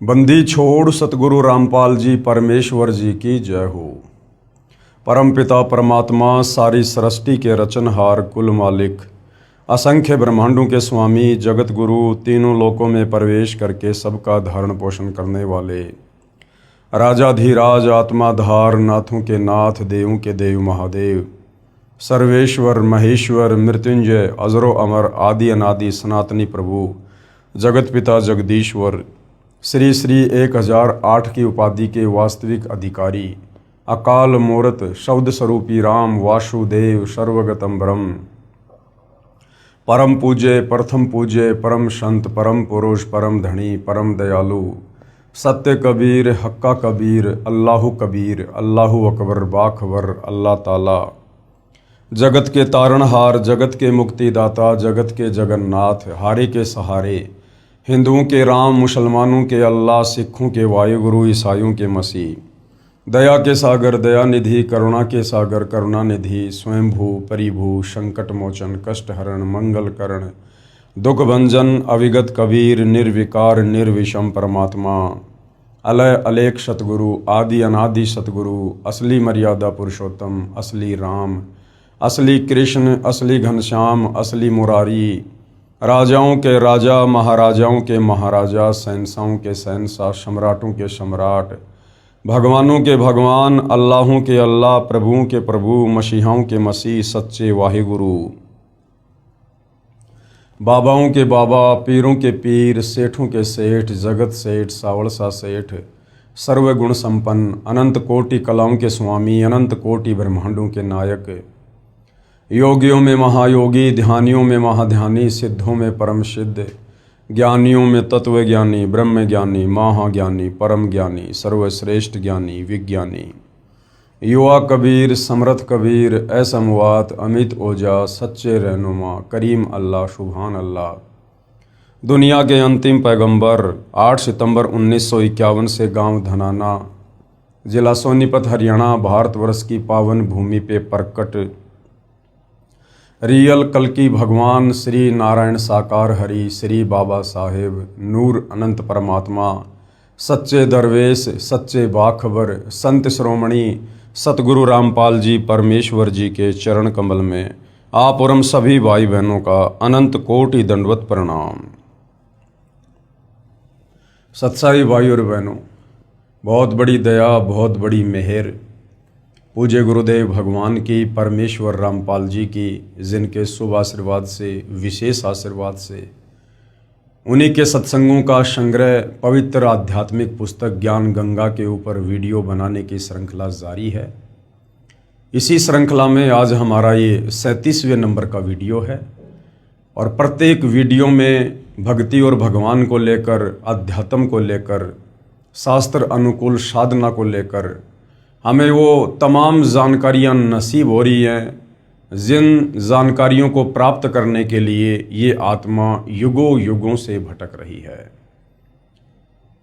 बंदी छोड़ सतगुरु रामपाल जी परमेश्वर जी की जय हो। परमपिता परमात्मा सारी सृष्टि के रचनहार कुल मालिक असंख्य ब्रह्मांडों के स्वामी जगत गुरु तीनों लोकों में प्रवेश करके सबका धारण पोषण करने वाले राजाधिराज आत्माधार नाथों के नाथ देवों के देव महादेव सर्वेश्वर महेश्वर मृत्युंजय अजरो अमर आदि अनादि सनातनी प्रभु जगत पिता जगदीश्वर श्री श्री 1008 की उपाधि के वास्तविक अधिकारी अकाल मूर्त शब्द स्वरूपी राम वासुदेव सर्वगतम ब्रह्म परम पूज्य प्रथम पूज्य परम संत परम पुरुष परम धनी परम दयालु सत्य कबीर हक्का कबीर अल्लाहु कबीर अल्लाहु अकबर बाखबर अल्लाह ताला जगत के तारणहार जगत के मुक्तिदाता जगत के जगन्नाथ हारे के सहारे हिंदुओं के राम मुसलमानों के अल्लाह सिखों के वायुगुरु ईसाइयों के मसीह दया के सागर दया निधि करुणा के सागर करुणा निधि स्वयंभू परिभू संकट मोचन कष्ट हरण मंगल करण दुख भंजन अविगत कबीर निर्विकार निर्विषम परमात्मा अलय अलेख सतगुरु आदि अनादि सतगुरु असली मर्यादा पुरुषोत्तम असली राम असली कृष्ण असली घनश्याम असली मुरारी राजाओं के राजा महाराजाओं के महाराजा शहंशाहों के शहंशाह सम्राटों के सम्राट भगवानों के भगवान अल्लाहों के अल्लाह प्रभुओं के प्रभु मसीहाओं के मसीह सच्चे वाहिगुरु बाबाओं के बाबा पीरों के पीर सेठों के सेठ जगत सेठ सावड़सा सेठ सर्वगुण संपन्न अनंत कोटि कलाओं के स्वामी अनंत कोटि ब्रह्मांडों के नायक योगियों में महायोगी ध्यानियों में महाध्यानी सिद्धों में परम सिद्ध ज्ञानियों में तत्व ज्ञानी ब्रह्म ज्ञानी महाज्ञानी परम ज्ञानी सर्वश्रेष्ठ ज्ञानी विज्ञानी युवा कबीर समर्थ कबीर असमवात अमित ओजा सच्चे रहनुमा करीम अल्लाह सुभान अल्लाह दुनिया के अंतिम पैगंबर 8 सितंबर 1951 से गांव धनाना जिला सोनीपत हरियाणा भारतवर्ष की पावन भूमि पे प्रकट रियल कल्कि भगवान श्री नारायण साकार हरि श्री बाबा साहेब नूर अनंत परमात्मा सच्चे दरवेश सच्चे बाखबर संत श्रोमणी सतगुरु रामपाल जी परमेश्वर जी के चरण कमल में आप और हम सभी भाई बहनों का अनंत कोटि दंडवत प्रणाम। सत्साई भाई और बहनों, बहुत बड़ी दया बहुत बड़ी मेहर पूज्य गुरुदेव भगवान की परमेश्वर रामपाल जी की जिनके शुभ आशीर्वाद से विशेष आशीर्वाद से उन्हीं के सत्संगों का संग्रह पवित्र आध्यात्मिक पुस्तक ज्ञान गंगा के ऊपर वीडियो बनाने की श्रृंखला जारी है। इसी श्रृंखला में आज हमारा ये 37वें नंबर का वीडियो है और प्रत्येक वीडियो में भक्ति और भगवान को लेकर अध्यात्म को लेकर शास्त्र अनुकूल साधना को लेकर हमें वो तमाम जानकारियाँ नसीब हो रही हैं जिन जानकारियों को प्राप्त करने के लिए ये आत्मा युगों युगों से भटक रही है।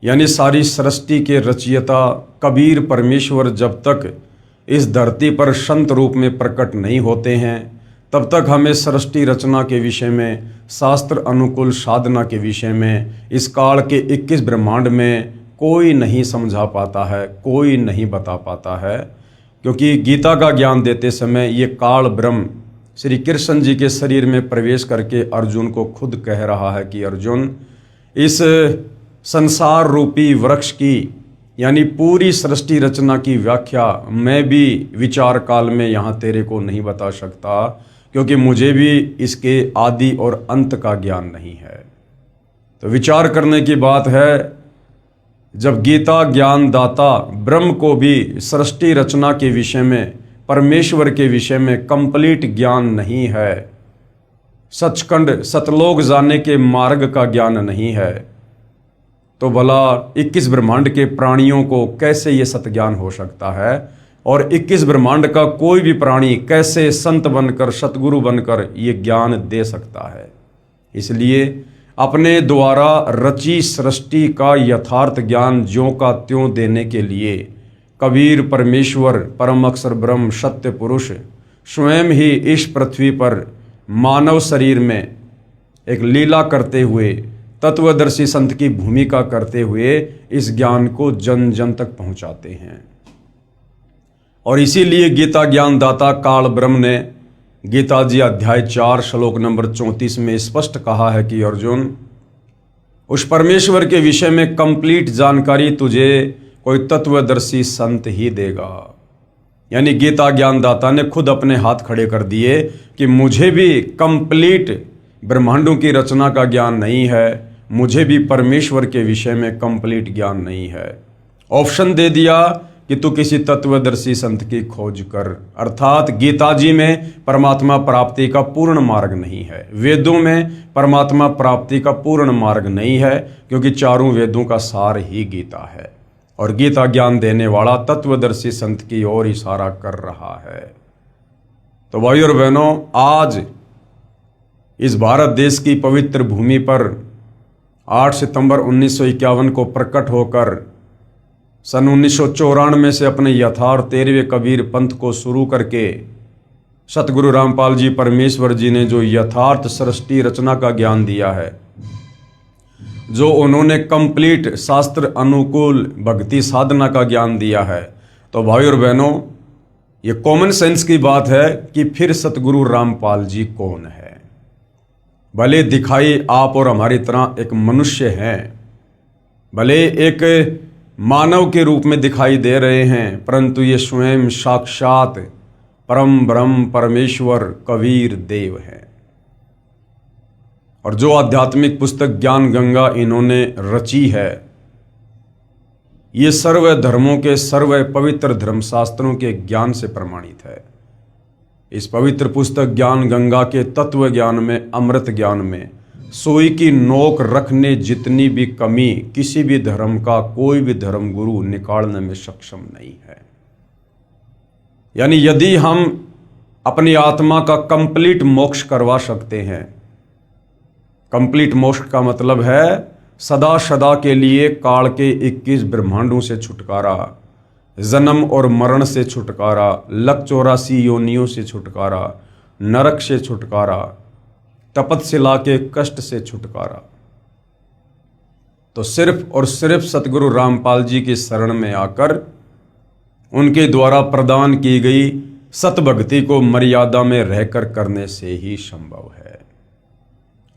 यानी सारी सृष्टि के रचयिता कबीर परमेश्वर जब तक इस धरती पर संत रूप में प्रकट नहीं होते हैं तब तक हमें सृष्टि रचना के विषय में शास्त्र अनुकूल साधना के विषय में इस काल के 21 ब्रह्मांड में कोई नहीं समझा पाता है, कोई नहीं बता पाता है, क्योंकि गीता का ज्ञान देते समय ये काल ब्रह्म श्री कृष्ण जी के शरीर में प्रवेश करके अर्जुन को खुद कह रहा है कि अर्जुन इस संसार रूपी वृक्ष की यानी पूरी सृष्टि रचना की व्याख्या मैं भी विचार काल में यहाँ तेरे को नहीं बता सकता, क्योंकि मुझे भी इसके आदि और अंत का ज्ञान नहीं है। तो विचार करने की बात है, जब गीता ज्ञान दाता ब्रह्म को भी सृष्टि रचना के विषय में परमेश्वर के विषय में कंप्लीट ज्ञान नहीं है, सचखंड सतलोक जाने के मार्ग का ज्ञान नहीं है, तो भला 21 ब्रह्मांड के प्राणियों को कैसे ये सतज्ञान हो सकता है और 21 ब्रह्मांड का कोई भी प्राणी कैसे संत बनकर सतगुरु बनकर ये ज्ञान दे सकता है। इसलिए अपने द्वारा रची सृष्टि का यथार्थ ज्ञान ज्यों का त्यों देने के लिए कबीर परमेश्वर परम अक्षर ब्रह्म सत्य पुरुष स्वयं ही इस पृथ्वी पर मानव शरीर में एक लीला करते हुए तत्वदर्शी संत की भूमिका करते हुए इस ज्ञान को जन जन तक पहुंचाते हैं। और इसीलिए गीता ज्ञानदाता काल ब्रह्म ने गीता जी अध्याय 4 श्लोक नंबर 34 में स्पष्ट कहा है कि अर्जुन, उस परमेश्वर के विषय में कंप्लीट जानकारी तुझे कोई तत्वदर्शी संत ही देगा। यानी गीता ज्ञानदाता ने खुद अपने हाथ खड़े कर दिए कि मुझे भी कंप्लीट ब्रह्मांडों की रचना का ज्ञान नहीं है, मुझे भी परमेश्वर के विषय में कंप्लीट ज्ञान नहीं है। ऑप्शन दे दिया कि तू किसी तत्वदर्शी संत की खोज कर। अर्थात गीता जी में परमात्मा प्राप्ति का पूर्ण मार्ग नहीं है, वेदों में परमात्मा प्राप्ति का पूर्ण मार्ग नहीं है, क्योंकि चारों वेदों का सार ही गीता है और गीता ज्ञान देने वाला तत्वदर्शी संत की ओर इशारा कर रहा है। तो भाइयों और बहनों, आज इस भारत देश की पवित्र भूमि पर 8 सितंबर 1951 को प्रकट होकर सन 1994 से अपने यथार्थ 13वें कबीर पंथ को शुरू करके सतगुरु रामपाल जी परमेश्वर जी ने जो यथार्थ सृष्टि रचना का ज्ञान दिया है, जो उन्होंने कंप्लीट शास्त्र अनुकूल भक्ति साधना का ज्ञान दिया है, तो भाई और बहनों, ये कॉमन सेंस की बात है कि फिर सतगुरु रामपाल जी कौन है। भले दिखाई आप और हमारी तरह एक मनुष्य हैं, भले एक मानव के रूप में दिखाई दे रहे हैं, परंतु ये स्वयं साक्षात परम ब्रह्म परमेश्वर कबीर देव हैं। और जो आध्यात्मिक पुस्तक ज्ञान गंगा इन्होंने रची है, ये सर्व धर्मों के सर्व पवित्र धर्मशास्त्रों के ज्ञान से प्रमाणित है। इस पवित्र पुस्तक ज्ञान गंगा के तत्व ज्ञान में, अमृत ज्ञान में सोई की नोक रखने जितनी भी कमी किसी भी धर्म का कोई भी धर्म गुरु निकालने में सक्षम नहीं है। यानी यदि हम अपनी आत्मा का कंप्लीट मोक्ष करवा सकते हैं, कंप्लीट मोक्ष का मतलब है सदा सदा के लिए काल के 21 ब्रह्मांडों से छुटकारा, जन्म और मरण से छुटकारा, लक 84 योनियों से छुटकारा, नरक से छुटकारा, तपस्या के कष्ट से छुटकारा। तो सिर्फ और सिर्फ सतगुरु रामपाल जी की शरण में आकर उनके द्वारा प्रदान की गई सतभक्ति को मर्यादा में रहकर करने से ही संभव है।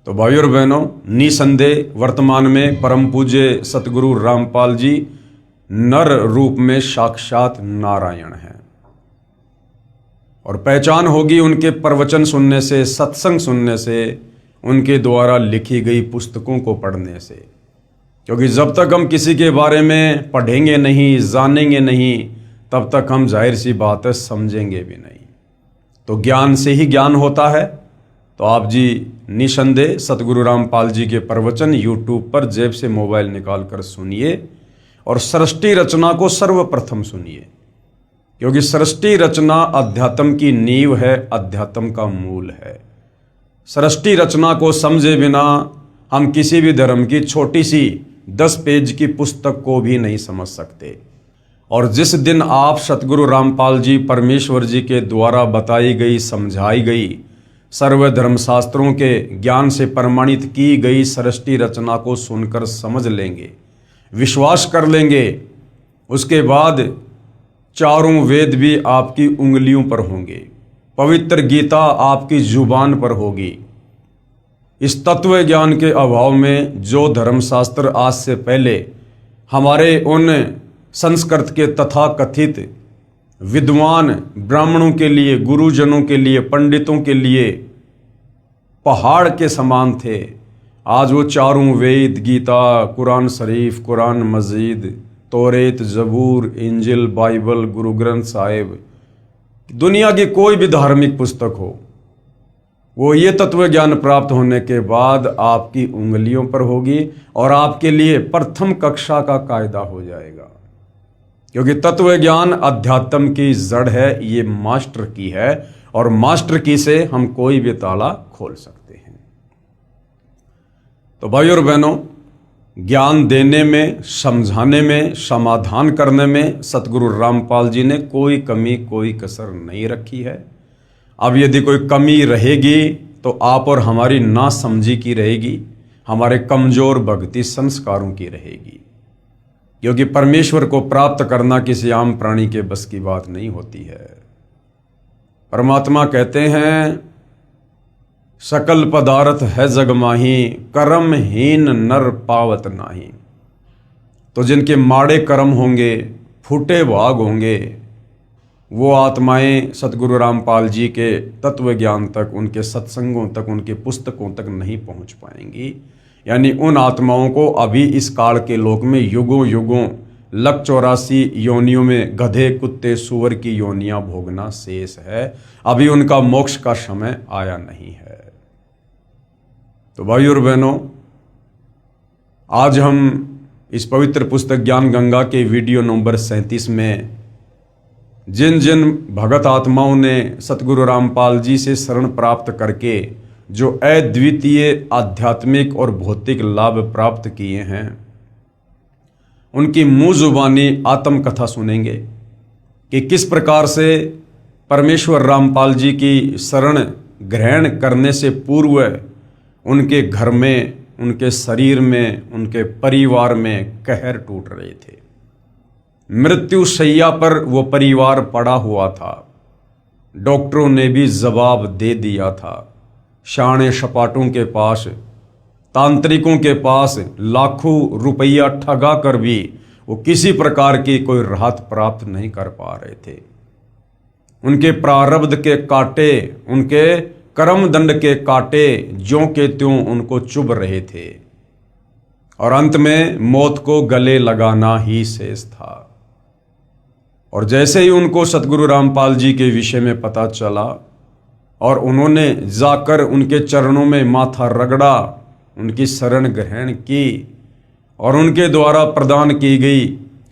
तो भाइयों और बहनों, निसंदेह वर्तमान में परम पूज्य सतगुरु रामपाल जी नर रूप में साक्षात नारायण हैं और पहचान होगी उनके प्रवचन सुनने से, सत्संग सुनने से, उनके द्वारा लिखी गई पुस्तकों को पढ़ने से। क्योंकि जब तक हम किसी के बारे में पढ़ेंगे नहीं, जानेंगे नहीं, तब तक हम जाहिर सी बात है समझेंगे भी नहीं। तो ज्ञान से ही ज्ञान होता है। तो आप जी निसंदेह सतगुरु रामपाल जी के प्रवचन यूट्यूब पर जेब से मोबाइल निकाल कर सुनिए और सृष्टि रचना को सर्वप्रथम सुनिए, क्योंकि सृष्टि रचना अध्यात्म की नींव है, अध्यात्म का मूल है। सृष्टि रचना को समझे बिना हम किसी भी धर्म की छोटी सी 10 पेज की पुस्तक को भी नहीं समझ सकते। और जिस दिन आप सतगुरु रामपाल जी परमेश्वर जी के द्वारा बताई गई, समझाई गई, सर्वधर्म शास्त्रों के ज्ञान से प्रमाणित की गई सृष्टि रचना को सुनकर समझ लेंगे, विश्वास कर लेंगे, उसके बाद चारों वेद भी आपकी उंगलियों पर होंगे, पवित्र गीता आपकी जुबान पर होगी। इस तत्व ज्ञान के अभाव में जो धर्मशास्त्र आज से पहले हमारे उन संस्कृत के तथाकथित विद्वान ब्राह्मणों के लिए, गुरुजनों के लिए, पंडितों के लिए पहाड़ के समान थे, आज वो चारों वेद, गीता, कुरान शरीफ, कुरान मजीद, तौरेत, जबूर, इंजिल, बाइबल, गुरु ग्रंथ साहिब, दुनिया की कोई भी धार्मिक पुस्तक हो, वो ये तत्व ज्ञान प्राप्त होने के बाद आपकी उंगलियों पर होगी और आपके लिए प्रथम कक्षा का कायदा हो जाएगा। क्योंकि तत्व ज्ञान अध्यात्म की जड़ है, ये मास्टर की है और मास्टर की से हम कोई भी ताला खोल सकते हैं। तो भाइयों और बहनों, ज्ञान देने में, समझाने में, समाधान करने में सतगुरु रामपाल जी ने कोई कमी, कोई कसर नहीं रखी है। अब यदि कोई कमी रहेगी तो आप और हमारी नासमझी की रहेगी, हमारे कमजोर भक्ति संस्कारों की रहेगी, क्योंकि परमेश्वर को प्राप्त करना किसी आम प्राणी के बस की बात नहीं होती है। परमात्मा कहते हैं, सकल पदार्थ है जग माही, कर्महीन नर पावत नाही। तो जिनके माड़े कर्म होंगे, फूटे भाग होंगे, वो आत्माएं सतगुरु रामपाल जी के तत्व ज्ञान तक, उनके सत्संगों तक, उनके पुस्तकों तक नहीं पहुंच पाएंगी। यानी उन आत्माओं को अभी इस काल के लोक में युगों युगों 184 योनियों में गधे, कुत्ते, सुअर की योनियां भोगना शेष है। अभी उनका मोक्ष का समय आया नहीं है। तो भाई और बहनों, आज हम इस पवित्र पुस्तक ज्ञान गंगा के वीडियो नंबर 37 में जिन जिन भगत आत्माओं ने सतगुरु रामपाल जी से शरण प्राप्त करके जो अद्वितीय आध्यात्मिक और भौतिक लाभ प्राप्त किए हैं, उनकी मुंह जुबानी आत्मकथा सुनेंगे कि किस प्रकार से परमेश्वर रामपाल जी की शरण ग्रहण करने से पूर्व उनके घर में, उनके शरीर में, उनके परिवार में कहर टूट रहे थे। मृत्यु शैया पर वो परिवार पड़ा हुआ था। डॉक्टरों ने भी जवाब दे दिया था। शाणे सपाटों के पास, तांत्रिकों के पास लाखों रुपया ठगा कर भी वो किसी प्रकार की कोई राहत प्राप्त नहीं कर पा रहे थे। उनके प्रारब्ध के कांटे, उनके कर्म दंड के कांटे ज्यों के त्यों उनको चुभ रहे थे और अंत में मौत को गले लगाना ही शेष था। और जैसे ही उनको सतगुरु रामपाल जी के विषय में पता चला और उन्होंने जाकर उनके चरणों में माथा रगड़ा, उनकी शरण ग्रहण की और उनके द्वारा प्रदान की गई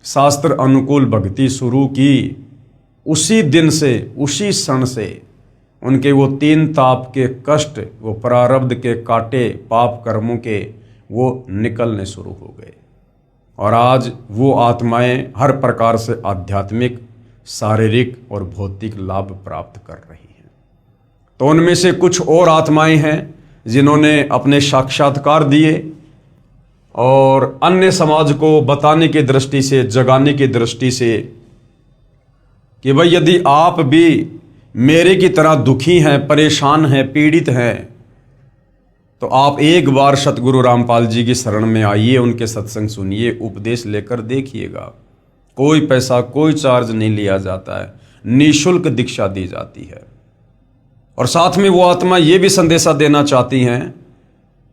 शास्त्र अनुकूल भक्ति शुरू की, उसी दिन से, उसी क्षण से उनके वो 3 ताप के कष्ट, वो प्रारब्ध के कांटे, पाप कर्मों के, वो निकलने शुरू हो गए और आज वो आत्माएं हर प्रकार से आध्यात्मिक, शारीरिक और भौतिक लाभ प्राप्त कर रही हैं। तो उनमें से कुछ और आत्माएं हैं जिन्होंने अपने साक्षात्कार दिए और अन्य समाज को बताने की दृष्टि से, जगाने की दृष्टि से कि भाई यदि आप भी मेरे की तरह दुखी हैं, परेशान हैं, पीड़ित हैं, तो आप एक बार सतगुरु रामपाल जी की शरण में आइए, उनके सत्संग सुनिए, उपदेश लेकर देखिएगा। कोई पैसा, कोई चार्ज नहीं लिया जाता है, निःशुल्क दीक्षा दी जाती है। और साथ में वो आत्मा ये भी संदेशा देना चाहती हैं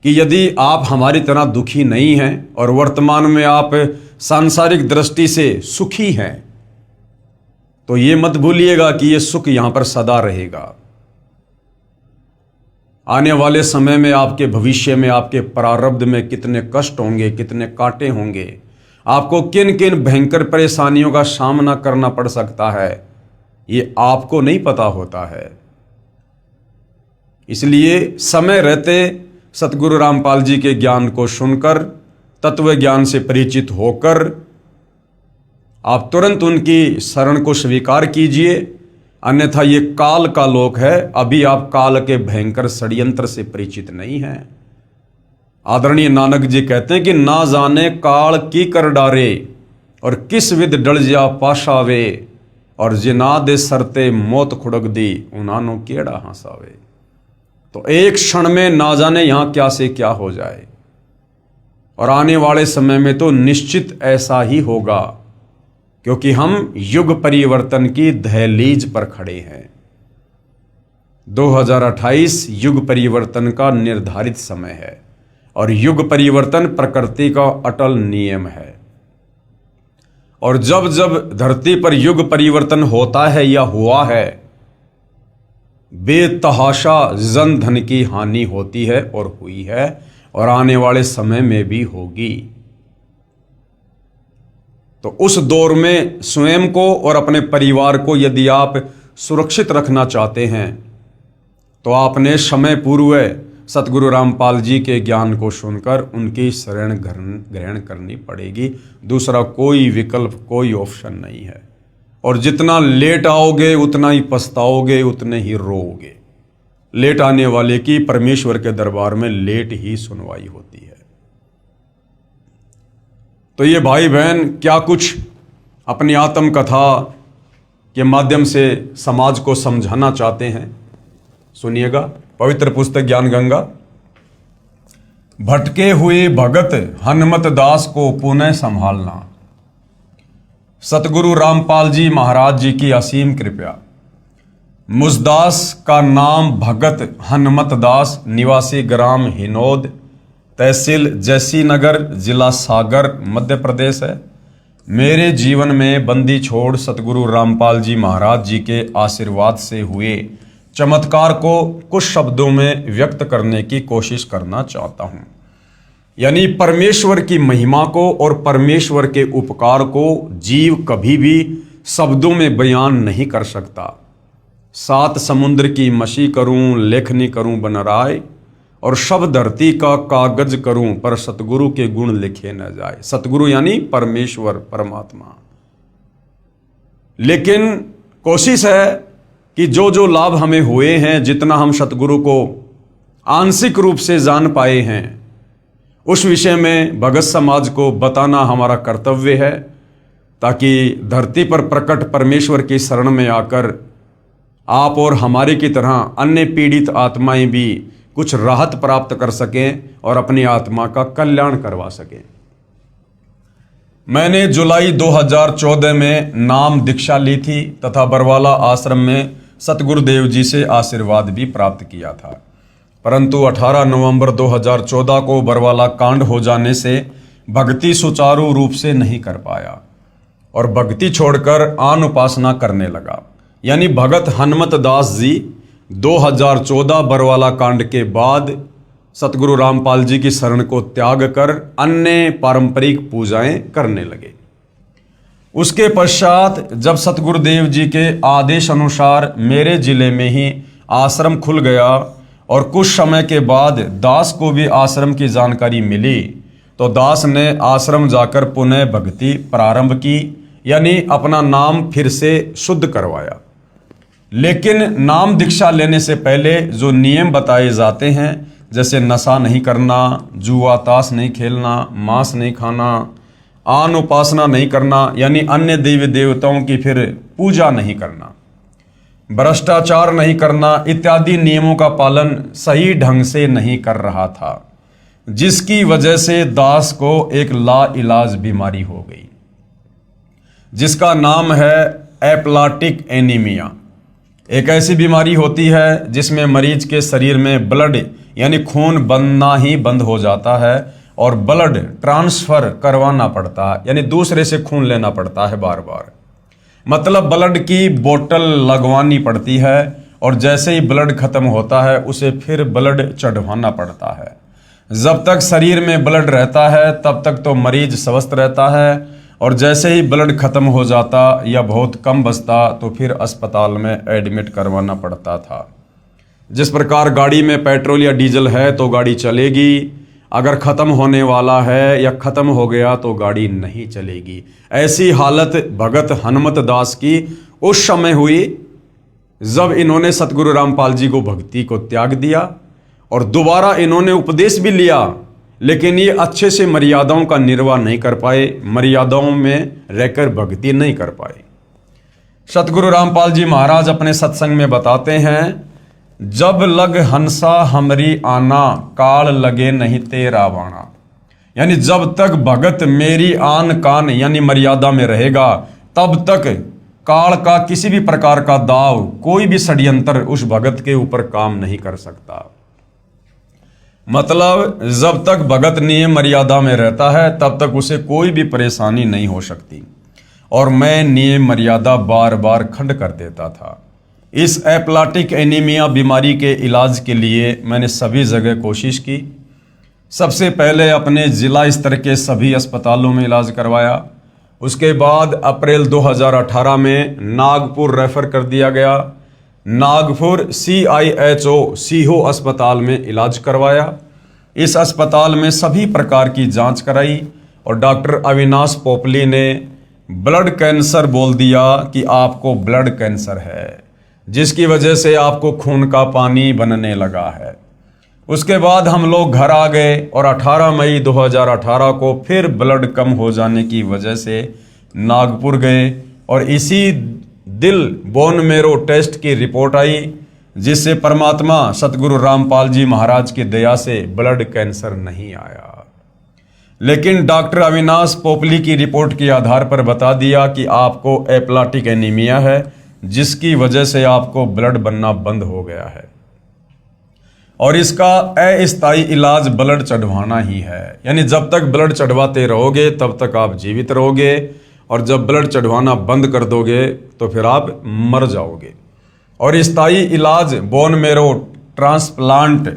कि यदि आप हमारी तरह दुखी नहीं हैं और वर्तमान में आप सांसारिक दृष्टि से सुखी हैं, तो ये मत भूलिएगा कि ये सुख यहां पर सदा रहेगा। आने वाले समय में, आपके भविष्य में, आपके प्रारब्ध में कितने कष्ट होंगे, कितने कांटे होंगे, आपको किन किन भयंकर परेशानियों का सामना करना पड़ सकता है, ये आपको नहीं पता होता है। इसलिए समय रहते सतगुरु रामपाल जी के ज्ञान को सुनकर, तत्व ज्ञान से परिचित होकर आप तुरंत उनकी शरण को स्वीकार कीजिए, अन्यथा ये काल का लोक है। अभी आप काल के भयंकर षड्यंत्र से परिचित नहीं हैं। आदरणीय नानक जी कहते हैं कि ना जाने काल की कर डारे और किस विद डल जा पाशावे, और जिना दे सरते मौत खुड़क दी उनानो केड़ा हंसावे। तो एक क्षण में ना जाने यहां क्या से क्या हो जाए, और आने वाले समय में तो निश्चित ऐसा ही होगा, क्योंकि हम युग परिवर्तन की दहलीज पर खड़े हैं। 2028 युग परिवर्तन का निर्धारित समय है और युग परिवर्तन प्रकृति का अटल नियम है। और जब जब धरती पर युग परिवर्तन होता है या हुआ है, बेतहाशा जन धन की हानि होती है और हुई है और आने वाले समय में भी होगी। तो उस दौर में स्वयं को और अपने परिवार को यदि आप सुरक्षित रखना चाहते हैं, तो आपने समय पूर्व सतगुरु रामपाल जी के ज्ञान को सुनकर उनकी शरण ग्रहण करनी पड़ेगी। दूसरा कोई विकल्प, कोई ऑप्शन नहीं है। और जितना लेट आओगे उतना ही पछताओगे, उतने ही रोओगे। लेट आने वाले की परमेश्वर के दरबार में लेट ही सुनवाई होती है। तो ये भाई बहन क्या कुछ अपनी आत्मकथा के माध्यम से समाज को समझाना चाहते हैं, सुनिएगा। पवित्र पुस्तक ज्ञान गंगा। भटके हुए भगत हनुमत दास को पुनः संभालना। सतगुरु रामपाल जी महाराज जी की असीम कृपा। मुझदास का नाम भगत हनुमत दास, निवासी ग्राम हिनोद, तहसील जैसी नगर, जिला सागर, मध्य प्रदेश है। मेरे जीवन में बंदी छोड़ सतगुरु रामपाल जी महाराज जी के आशीर्वाद से हुए चमत्कार को कुछ शब्दों में व्यक्त करने की कोशिश करना चाहता हूं। यानी परमेश्वर की महिमा को और परमेश्वर के उपकार को जीव कभी भी शब्दों में बयान नहीं कर सकता। 7 समुद्र की मशी करूं, लेखनी करूं बनराय, और शब्द धरती का कागज करूं, पर सतगुरु के गुण लिखे न जाए। सतगुरु यानी परमेश्वर, परमात्मा। लेकिन कोशिश है कि जो जो लाभ हमें हुए हैं, जितना हम सतगुरु को आंशिक रूप से जान पाए हैं, उस विषय में भगत समाज को बताना हमारा कर्तव्य है, ताकि धरती पर प्रकट परमेश्वर की शरण में आकर आप और हमारे की तरह अन्य पीड़ित आत्माएं भी कुछ राहत प्राप्त कर सकें और अपनी आत्मा का कल्याण करवा सकें। मैंने जुलाई 2014 में नाम दीक्षा ली थी तथा बरवाला आश्रम में सतगुरुदेव जी से आशीर्वाद भी प्राप्त किया था। परंतु 18 नवंबर 2014 को बरवाला कांड हो जाने से भक्ति सुचारू रूप से नहीं कर पाया और भक्ति छोड़कर आन उपासना करने लगा। यानी भगत हनुमत दास जी 2014 बरवाला कांड के बाद सतगुरु रामपाल जी की शरण को त्याग कर अन्य पारंपरिक पूजाएं करने लगे। उसके पश्चात जब सतगुरुदेव जी के आदेश अनुसार मेरे जिले में ही आश्रम खुल गया और कुछ समय के बाद दास को भी आश्रम की जानकारी मिली, तो दास ने आश्रम जाकर पुनः भक्ति प्रारंभ की, यानी अपना नाम फिर से शुद्ध करवाया। लेकिन नाम दीक्षा लेने से पहले जो नियम बताए जाते हैं, जैसे नशा नहीं करना, जुआ ताश नहीं खेलना, मांस नहीं खाना, आन उपासना नहीं करना, यानी अन्य देवी देवताओं की फिर पूजा नहीं करना, भ्रष्टाचार नहीं करना इत्यादि नियमों का पालन सही ढंग से नहीं कर रहा था, जिसकी वजह से दास को एक लाइलाज बीमारी हो गई, जिसका नाम है एप्लाटिक एनीमिया। एक ऐसी बीमारी होती है जिसमें मरीज के शरीर में ब्लड यानी खून बनना ही बंद हो जाता है और ब्लड ट्रांसफर करवाना पड़ता है, यानी दूसरे से खून लेना पड़ता है बार बार। मतलब ब्लड की बोतल लगवानी पड़ती है और जैसे ही ब्लड खत्म होता है उसे फिर ब्लड चढ़वाना पड़ता है। जब तक शरीर में ब्लड रहता है तब तक तो मरीज स्वस्थ रहता है, और जैसे ही ब्लड खत्म हो जाता या बहुत कम बचता तो फिर अस्पताल में एडमिट करवाना पड़ता था। जिस प्रकार गाड़ी में पेट्रोल या डीजल है तो गाड़ी चलेगी, अगर ख़त्म होने वाला है या ख़त्म हो गया तो गाड़ी नहीं चलेगी। ऐसी हालत भगत हनुमत दास की उस समय हुई जब इन्होंने सतगुरु रामपाल जी को भक्ति को त्याग दिया और दोबारा इन्होंने उपदेश भी लिया, लेकिन ये अच्छे से मर्यादाओं का निर्वाह नहीं कर पाए, मर्यादाओं में रहकर भक्ति नहीं कर पाए। सतगुरु रामपाल जी महाराज अपने सत्संग में बताते हैं, जब लग हंसा हमरी आना, काल लगे नहीं तेरा वाणा। यानी जब तक भगत मेरी आन कान यानी मर्यादा में रहेगा, तब तक काल का किसी भी प्रकार का दाव, कोई भी षड्यंत्र उस भगत के ऊपर काम नहीं कर सकता। मतलब जब तक भगत नियम मर्यादा में रहता है तब तक उसे कोई भी परेशानी नहीं हो सकती। और मैं नियम मर्यादा बार बार खंड कर देता था। इस एप्लाटिक एनीमिया बीमारी के इलाज के लिए मैंने सभी जगह कोशिश की। सबसे पहले अपने जिला स्तर के सभी अस्पतालों में इलाज करवाया। उसके बाद अप्रैल 2018 में नागपुर रेफर कर दिया गया। नागपुर CIHO अस्पताल में इलाज करवाया। इस अस्पताल में सभी प्रकार की जांच कराई और डॉक्टर अविनाश पोपली ने ब्लड कैंसर बोल दिया कि आपको ब्लड कैंसर है। जिसकी वजह से आपको खून का पानी बनने लगा है। उसके बाद हम लोग घर आ गए और 18 मई 2018 को फिर ब्लड कम हो जाने की वजह से नागपुर गए और इसी दिल बोन मेरो टेस्ट की रिपोर्ट आई, जिससे परमात्मा सतगुरु रामपाल जी महाराज की दया से ब्लड कैंसर नहीं आया। लेकिन डॉक्टर अविनाश पोपली की रिपोर्ट के आधार पर बता दिया कि आपको एप्लाटिक एनीमिया है, जिसकी वजह से आपको ब्लड बनना बंद हो गया है और इसका अस्थायी इलाज ब्लड चढ़वाना ही है। यानी जब तक ब्लड चढ़वाते रहोगे तब तक आप जीवित रहोगे और जब ब्लड चढ़वाना बंद कर दोगे तो फिर आप मर जाओगे। और स्थायी इलाज बोन मेरो ट्रांसप्लांट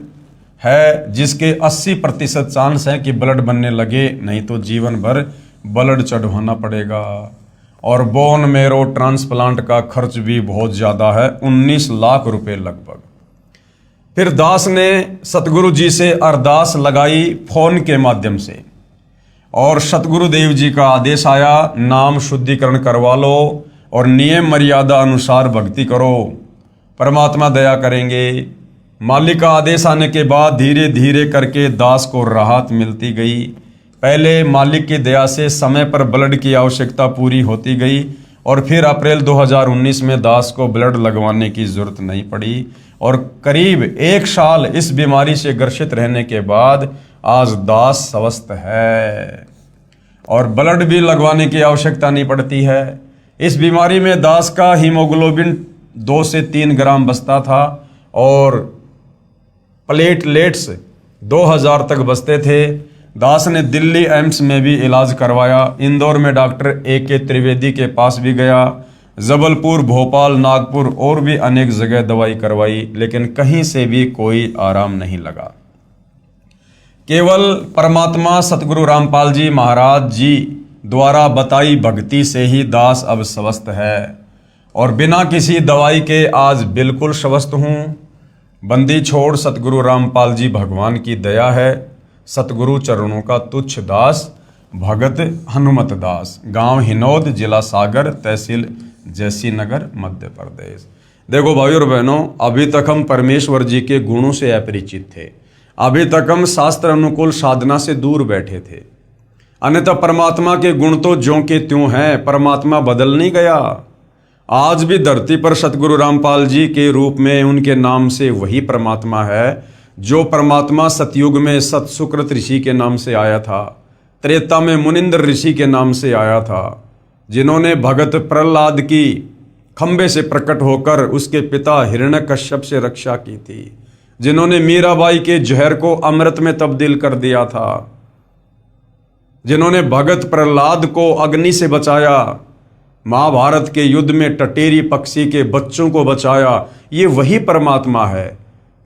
है, जिसके 80% चांस है कि ब्लड बनने लगे, नहीं तो जीवन भर ब्लड चढ़वाना पड़ेगा। और बोन मेरो ट्रांसप्लांट का खर्च भी बहुत ज़्यादा है, 19 लाख रुपए लगभग। फिर दास ने सतगुरु जी से अरदास लगाई फोन के माध्यम से और सतगुरु देव जी का आदेश आया, नाम शुद्धिकरण करवा लो और नियम मर्यादा अनुसार भक्ति करो, परमात्मा दया करेंगे। मालिक का आदेश आने के बाद धीरे धीरे करके दास को राहत मिलती गई। पहले मालिक की दया से समय पर ब्लड की आवश्यकता पूरी होती गई और फिर अप्रैल 2019 में दास को ब्लड लगवाने की जरूरत नहीं पड़ी और करीब 1 साल इस बीमारी से ग्रसित रहने के बाद आज दास स्वस्थ है और ब्लड भी लगवाने की आवश्यकता नहीं पड़ती है। इस बीमारी में दास का हीमोग्लोबिन 2 से 3 ग्राम बचता था और प्लेटलेट्स 2000 तक बचते थे। दास ने दिल्ली एम्स में भी इलाज करवाया, इंदौर में डॉक्टर AK त्रिवेदी के पास भी गया, जबलपुर, भोपाल, नागपुर और भी अनेक जगह दवाई करवाई, लेकिन कहीं से भी कोई आराम नहीं लगा। केवल परमात्मा सतगुरु रामपाल जी महाराज जी द्वारा बताई भक्ति से ही दास अब स्वस्थ है और बिना किसी दवाई के आज बिल्कुल स्वस्थ हूँ। बंदी छोड़ सतगुरु रामपाल जी भगवान की दया है। सतगुरु चरणों का तुच्छ दास, भगत हनुमत दास, गांव हिनौद, जिला सागर, तहसील जैसी नगर, मध्य प्रदेश। देखो भाइयों और बहनों, अभी तक हम परमेश्वर जी के गुणों से अपरिचित थे, अभी तक हम शास्त्र अनुकूल साधना से दूर बैठे थे। अन्यथा परमात्मा के गुण तो ज्यों के त्यों हैं, परमात्मा बदल नहीं गया। आज भी धरती पर सतगुरु रामपाल जी के रूप में उनके नाम से वही परमात्मा है जो परमात्मा सतयुग में सत सुकृत ऋषि के नाम से आया था, त्रेता में मुनिंद्र ऋषि के नाम से आया था, जिन्होंने भगत प्रहलाद की खंबे से प्रकट होकर उसके पिता हिरण्यकश्यप से रक्षा की थी, जिन्होंने मीराबाई के जहर को अमृत में तब्दील कर दिया था, जिन्होंने भगत प्रहलाद को अग्नि से बचाया, महाभारत के युद्ध में टटेरी पक्षी के बच्चों को बचाया, ये वही परमात्मा है।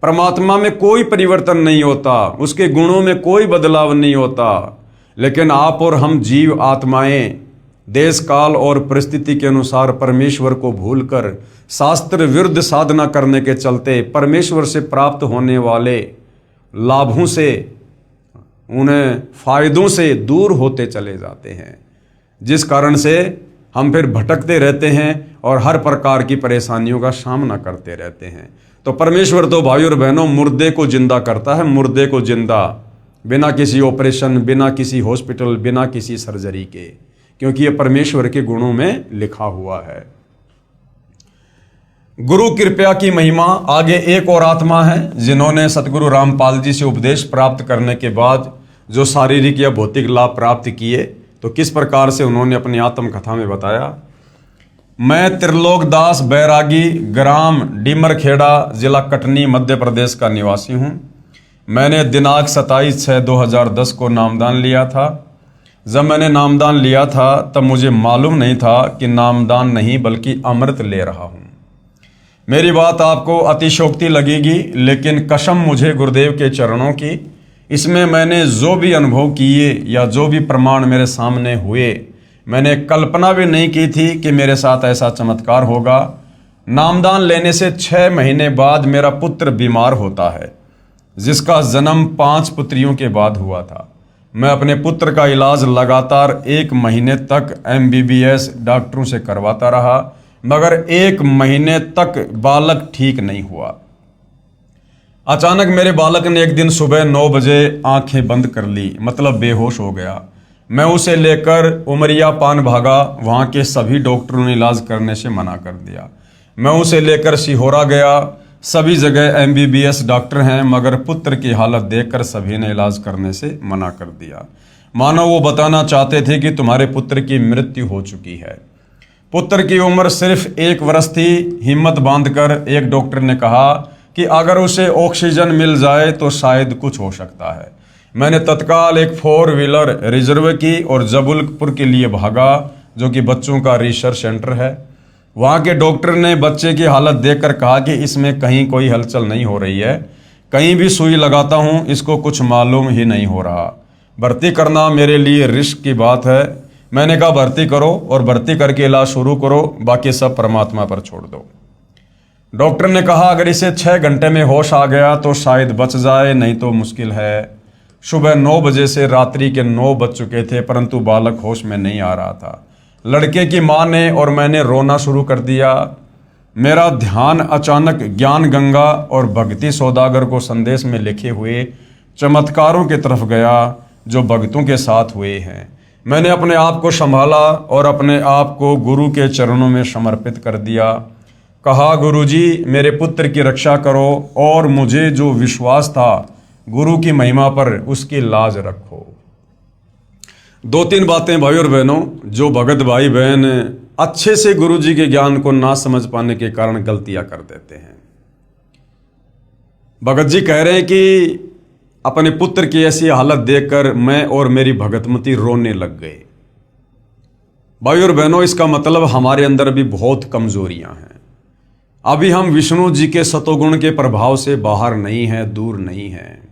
परमात्मा में कोई परिवर्तन नहीं होता, उसके गुणों में कोई बदलाव नहीं होता। लेकिन आप और हम जीव आत्माएं देश काल और परिस्थिति के अनुसार परमेश्वर को भूलकर शास्त्र विरुद्ध साधना करने के चलते परमेश्वर से प्राप्त होने वाले लाभों से, उन्हें फायदों से दूर होते चले जाते हैं, जिस कारण से हम फिर भटकते रहते हैं और हर प्रकार की परेशानियों का सामना करते रहते हैं। तो परमेश्वर तो भाइयों और बहनों मुर्दे को जिंदा करता है, मुर्दे को जिंदा, बिना किसी ऑपरेशन, बिना किसी हॉस्पिटल, बिना किसी सर्जरी के, क्योंकि ये परमेश्वर के गुणों में लिखा हुआ है। गुरु कृपा की महिमा। आगे एक और आत्मा है जिन्होंने सतगुरु रामपाल जी से उपदेश प्राप्त करने के बाद जो शारीरिक या भौतिक लाभ प्राप्त किए, तो किस प्रकार से उन्होंने अपनी आत्मकथा में बताया। मैं त्रिलोक दास बैरागी, ग्राम डीमरखेड़ा, जिला कटनी, मध्य प्रदेश का निवासी हूँ। मैंने दिनांक 27/6/2010 को नामदान लिया था। जब मैंने नामदान लिया था तब मुझे मालूम नहीं था कि नामदान नहीं बल्कि अमृत ले रहा हूँ। मेरी बात आपको अतिशोक्ति लगेगी, लेकिन कसम मुझे गुरुदेव के चरणों की, इसमें मैंने जो भी अनुभव किए या जो भी प्रमाण मेरे सामने हुए, मैंने कल्पना भी नहीं की थी कि मेरे साथ ऐसा चमत्कार होगा। नामदान लेने से 6 महीने बाद मेरा पुत्र बीमार होता है, जिसका जन्म 5 पुत्रियों के बाद हुआ था। मैं अपने पुत्र का इलाज लगातार 1 महीने तक MBBS डॉक्टरों से करवाता रहा। मगर 1 महीने तक बालक ठीक नहीं हुआ। अचानक मेरे बालक ने एक दिन सुबह 9 बजे आंखें बंद कर ली, मतलब बेहोश हो गया। मैं उसे लेकर उमरिया पान भागा, वहाँ के सभी डॉक्टरों ने इलाज करने से मना कर दिया। मैं उसे लेकर सिहोरा गया, सभी जगह MBBS डॉक्टर हैं, मगर पुत्र की हालत देखकर सभी ने इलाज करने से मना कर दिया। मानो वो बताना चाहते थे कि तुम्हारे पुत्र की मृत्यु हो चुकी है। पुत्र की उम्र सिर्फ 1 वर्ष थी। हिम्मत बांधकर एक डॉक्टर ने कहा कि अगर उसे ऑक्सीजन मिल जाए तो शायद कुछ हो सकता है। मैंने तत्काल एक 4 व्हीलर रिजर्व की और जबलपुर के लिए भागा, जो कि बच्चों का रिसर्च सेंटर है। वहाँ के डॉक्टर ने बच्चे की हालत देखकर कहा कि इसमें कहीं कोई हलचल नहीं हो रही है, कहीं भी सुई लगाता हूँ इसको कुछ मालूम ही नहीं हो रहा। भर्ती करना मेरे लिए रिस्क की बात है। मैंने कहा भर्ती करो और भर्ती करके इलाज शुरू करो, बाकी सब परमात्मा पर छोड़ दो। डॉक्टर ने कहा अगर इसे 6 घंटे में होश आ गया तो शायद बच जाए, नहीं तो मुश्किल है। सुबह 9 बजे से रात्रि के 9 बज चुके थे, परंतु बालक होश में नहीं आ रहा था। लड़के की माँ ने और मैंने रोना शुरू कर दिया। मेरा ध्यान अचानक ज्ञान गंगा और भक्ति सौदागर को संदेश में लिखे हुए चमत्कारों की तरफ गया जो भक्तों के साथ हुए हैं। मैंने अपने आप को संभाला और अपने आप को गुरु के चरणों में समर्पित कर दिया। कहा गुरुजी मेरे पुत्र की रक्षा करो और मुझे जो विश्वास था गुरु की महिमा पर उसकी लाज रखो। 2-3 बातें भाई और बहनों, जो भगत भाई बहन अच्छे से गुरु जी के ज्ञान को ना समझ पाने के कारण गलतियां कर देते हैं। भगत जी कह रहे हैं कि अपने पुत्र की ऐसी हालत देखकर मैं और मेरी भगतमती रोने लग गए। भाई और बहनों, इसका मतलब हमारे अंदर भी बहुत कमजोरियां हैं। अभी हम विष्णु जी के सतोगुण के प्रभाव से बाहर नहीं हैं, दूर नहीं हैं।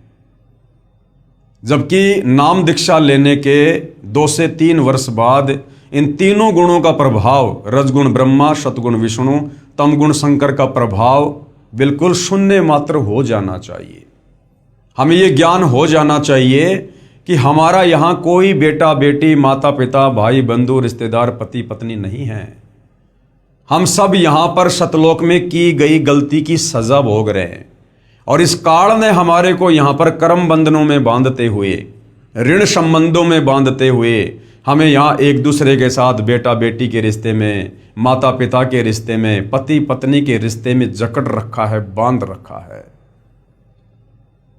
जबकि नाम दीक्षा लेने के 2 से 3 वर्ष बाद इन तीनों गुणों का प्रभाव, रजगुण ब्रह्मा, सतगुण विष्णु, तमगुण शंकर का प्रभाव बिल्कुल शून्य मात्र हो जाना चाहिए। हमें ये ज्ञान हो जाना चाहिए कि हमारा यहाँ कोई बेटा बेटी, माता पिता, भाई बंधु, रिश्तेदार, पति पत्नी नहीं है। हम सब यहाँ पर सतलोक में की गई गलती की सजा भोग रहे हैं और इस काल ने हमारे को यहाँ पर कर्म बंधनों में बांधते हुए, ऋण संबंधों में बांधते हुए, हमें यहाँ एक दूसरे के साथ बेटा बेटी के रिश्ते में, माता पिता के रिश्ते में, पति पत्नी के रिश्ते में जकड़ रखा है, बांध रखा है।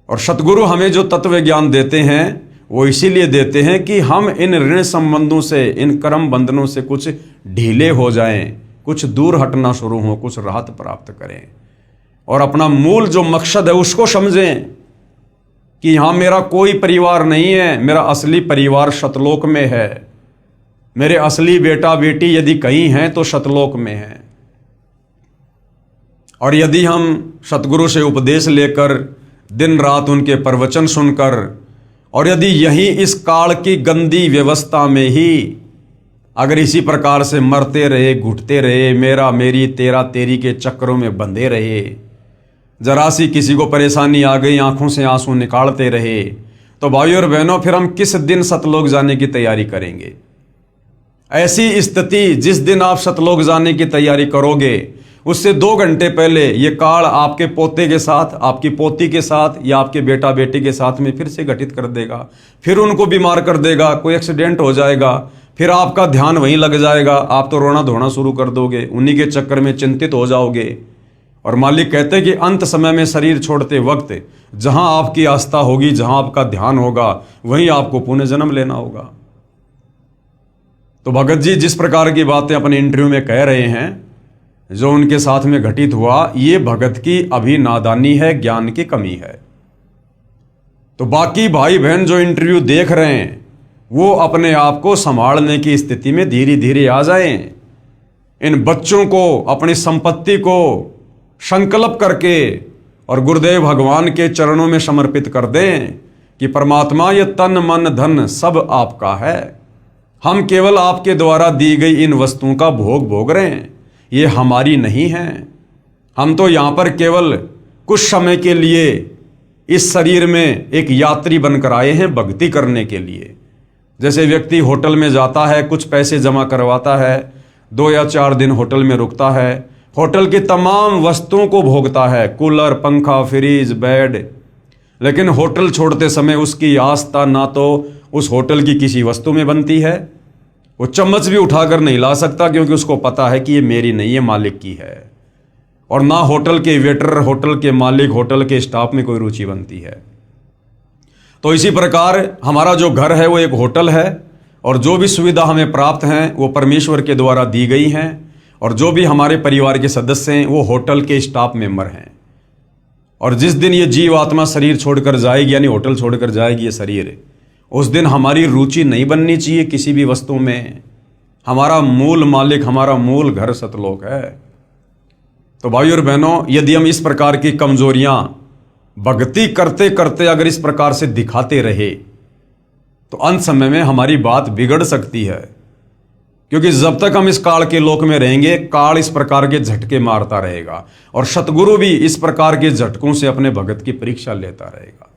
और सतगुरु हमें जो तत्व ज्ञान देते हैं वो इसीलिए देते हैं कि हम इन ऋण संबंधों से, इन कर्म बंधनों से कुछ ढीले हो जाएं, कुछ दूर हटना शुरू हो, कुछ राहत प्राप्त करें और अपना मूल जो मकसद है उसको समझें कि यहाँ मेरा कोई परिवार नहीं है, मेरा असली परिवार सतलोक में है। मेरे असली बेटा बेटी यदि कहीं हैं तो सतलोक में हैं। और यदि हम सतगुरु से उपदेश लेकर, दिन रात उनके प्रवचन सुनकर, और यदि यही इस काल की गंदी व्यवस्था में ही अगर इसी प्रकार से मरते रहे, घुटते रहे, मेरा मेरी, तेरा तेरी के चक्रों में बंधे रहे, जरा सी किसी को परेशानी आ गई आंखों से आंसू निकालते रहे, तो भाई और बहनों फिर हम किस दिन सतलोक जाने की तैयारी करेंगे? ऐसी स्थिति जिस दिन आप सतलोक जाने की तैयारी करोगे उससे 2 घंटे पहले ये काल आपके पोते के साथ, आपकी पोती के साथ या आपके बेटा बेटी के साथ में फिर से घटित कर देगा, फिर उनको बीमार कर देगा, कोई एक्सीडेंट हो जाएगा, फिर आपका ध्यान वहीं लग जाएगा, आप तो रोना धोना शुरू कर दोगे, उन्हीं के चक्कर में चिंतित हो जाओगे। और मालिक कहते हैं कि अंत समय में शरीर छोड़ते वक्त जहां आपकी आस्था होगी, जहां आपका ध्यान होगा, वहीं आपको पुनः जन्म लेना होगा। तो भगत जी जिस प्रकार की बातें अपने इंटरव्यू में कह रहे हैं, जो उनके साथ में घटित हुआ, ये भगत की अभी नादानी है, ज्ञान की कमी है। तो बाकी भाई बहन जो इंटरव्यू देख रहे हैं वो अपने आप को संभालने की स्थिति में धीरे धीरे आ जाएं। इन बच्चों को अपनी संपत्ति को संकल्प करके और गुरुदेव भगवान के चरणों में समर्पित कर दें कि परमात्मा ये तन मन धन सब आपका है, हम केवल आपके द्वारा दी गई इन वस्तुओं का भोग भोग रहे हैं, ये हमारी नहीं है। हम तो यहाँ पर केवल कुछ समय के लिए इस शरीर में एक यात्री बनकर आए हैं भक्ति करने के लिए। जैसे व्यक्ति होटल में जाता है, कुछ पैसे जमा करवाता है, 2 या 4 दिन होटल में रुकता है, होटल की तमाम वस्तुओं को भोगता है, कूलर, पंखा, फ्रिज, बेड, लेकिन होटल छोड़ते समय उसकी आस्था ना तो उस होटल की किसी वस्तु में बनती है, वो चम्मच भी उठाकर नहीं ला सकता क्योंकि उसको पता है कि ये मेरी नहीं, ये मालिक की है। और ना होटल के वेटर, होटल के मालिक, होटल के स्टाफ में कोई रुचि बनती है। तो इसी प्रकार हमारा जो घर है वो एक होटल है, और जो भी सुविधा हमें प्राप्त हैं वो परमेश्वर के द्वारा दी गई हैं, और जो भी हमारे परिवार के सदस्य हैं वो होटल के स्टाफ मेंबर हैं। और जिस दिन ये जीव आत्मा शरीर छोड़कर जाएगी, यानी होटल छोड़कर जाएगी ये शरीर, उस दिन हमारी रुचि नहीं बननी चाहिए किसी भी वस्तु में। हमारा मूल मालिक, हमारा मूल घर सतलोक है। तो भाई और बहनों, यदि हम इस प्रकार की कमजोरियां भक्ति करते करते अगर इस प्रकार से दिखाते रहे तो अंत समय में हमारी बात बिगड़ सकती है, क्योंकि जब तक हम इस काल के लोक में रहेंगे, काल इस प्रकार के झटके मारता रहेगा, और सतगुरु भी इस प्रकार के झटकों से अपने भगत की परीक्षा लेता रहेगा।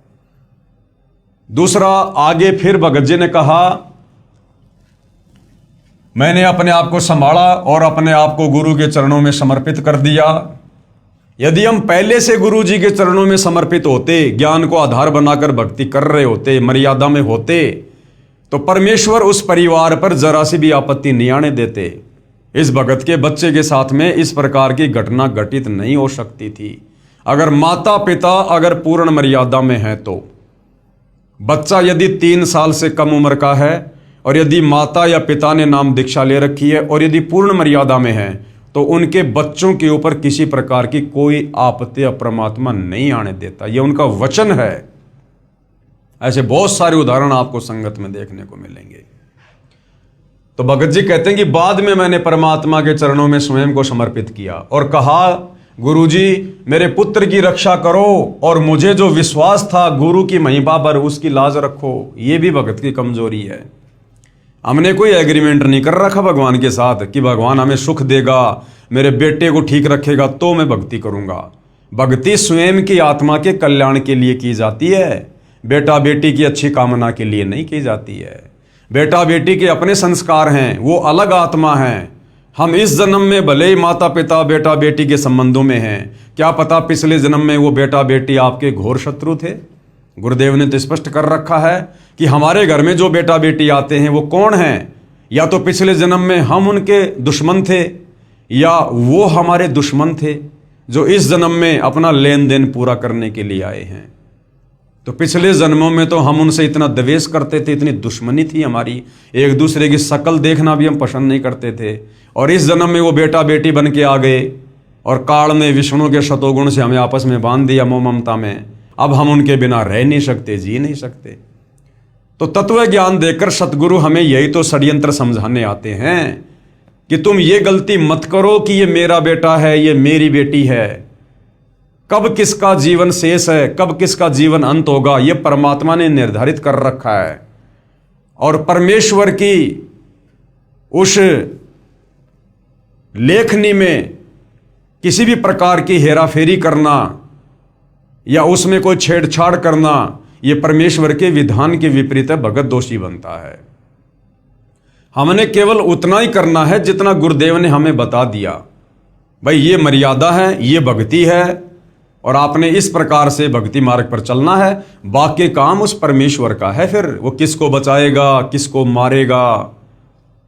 दूसरा, आगे फिर भगत जी ने कहा, मैंने अपने आप को संभाला और अपने आप को गुरु के चरणों में समर्पित कर दिया। यदि हम पहले से गुरु जी के चरणों में समर्पित होते, ज्ञान को आधार बनाकर भक्ति कर रहे होते, मर्यादा में होते, तो परमेश्वर उस परिवार पर जरा सी भी आपत्ति नहीं आने देते। इस भगत के बच्चे के साथ में इस प्रकार की घटना घटित नहीं हो सकती थी। अगर माता पिता अगर पूर्ण मर्यादा में है तो बच्चा यदि 3 साल से कम उम्र का है, और यदि माता या पिता ने नाम दीक्षा ले रखी है, और यदि पूर्ण मर्यादा में है, तो उनके बच्चों के ऊपर किसी प्रकार की कोई आपत्ति या परमात्मा नहीं आने देता। यह उनका वचन है। ऐसे बहुत सारे उदाहरण आपको संगत में देखने को मिलेंगे। तो भगत जी कहते हैं कि बाद में मैंने परमात्मा के चरणों में स्वयं को समर्पित किया और कहा, गुरुजी मेरे पुत्र की रक्षा करो, और मुझे जो विश्वास था गुरु की महिमा पर, उसकी लाज रखो। ये भी भगत की कमजोरी है। हमने कोई एग्रीमेंट नहीं कर रखा भगवान के साथ कि भगवान हमें सुख देगा, मेरे बेटे को ठीक रखेगा तो मैं भक्ति करूंगा। भक्ति स्वयं की आत्मा के कल्याण के लिए की जाती है, बेटा बेटी की अच्छी कामना के लिए नहीं की जाती है। बेटा बेटी के अपने संस्कार हैं, वो अलग आत्मा हैं। हम इस जन्म में भले ही माता पिता बेटा बेटी के संबंधों में हैं, क्या पता पिछले जन्म में वो बेटा बेटी आपके घोर शत्रु थे। गुरुदेव ने तो स्पष्ट कर रखा है कि हमारे घर में जो बेटा बेटी आते हैं वो कौन हैं, या तो पिछले जन्म में हम उनके दुश्मन थे, या वो हमारे दुश्मन थे जो इस जन्म में अपना लेन देन पूरा करने के लिए आए हैं। तो पिछले जन्मों में तो हम उनसे इतना द्वेष करते थे, इतनी दुश्मनी थी हमारी, एक दूसरे की शक्ल देखना भी हम पसंद नहीं करते थे, और इस जन्म में वो बेटा बेटी बन के आ गए, और काल ने विष्णु के शतोगुण से हमें आपस में बांध दिया मोह ममता में। अब हम उनके बिना रह नहीं सकते, जी नहीं सकते। तो तत्व ज्ञान देकर सतगुरु हमें यही तो षड्यंत्र समझाने आते हैं कि तुम ये गलती मत करो कि ये मेरा बेटा है, ये मेरी बेटी है। कब किसका जीवन शेष है, कब किसका जीवन अंत होगा, ये परमात्मा ने निर्धारित कर रखा है। और परमेश्वर की उस लेखनी में किसी भी प्रकार की हेराफेरी करना या उसमें कोई छेड़छाड़ करना, यह परमेश्वर के विधान के विपरीत है, भगत दोषी बनता है। हमने केवल उतना ही करना है जितना गुरुदेव ने हमें बता दिया। भाई ये मर्यादा है, ये भक्ति है, और आपने इस प्रकार से भक्ति मार्ग पर चलना है। बाकी काम उस परमेश्वर का है। फिर वो किसको बचाएगा, किसको मारेगा,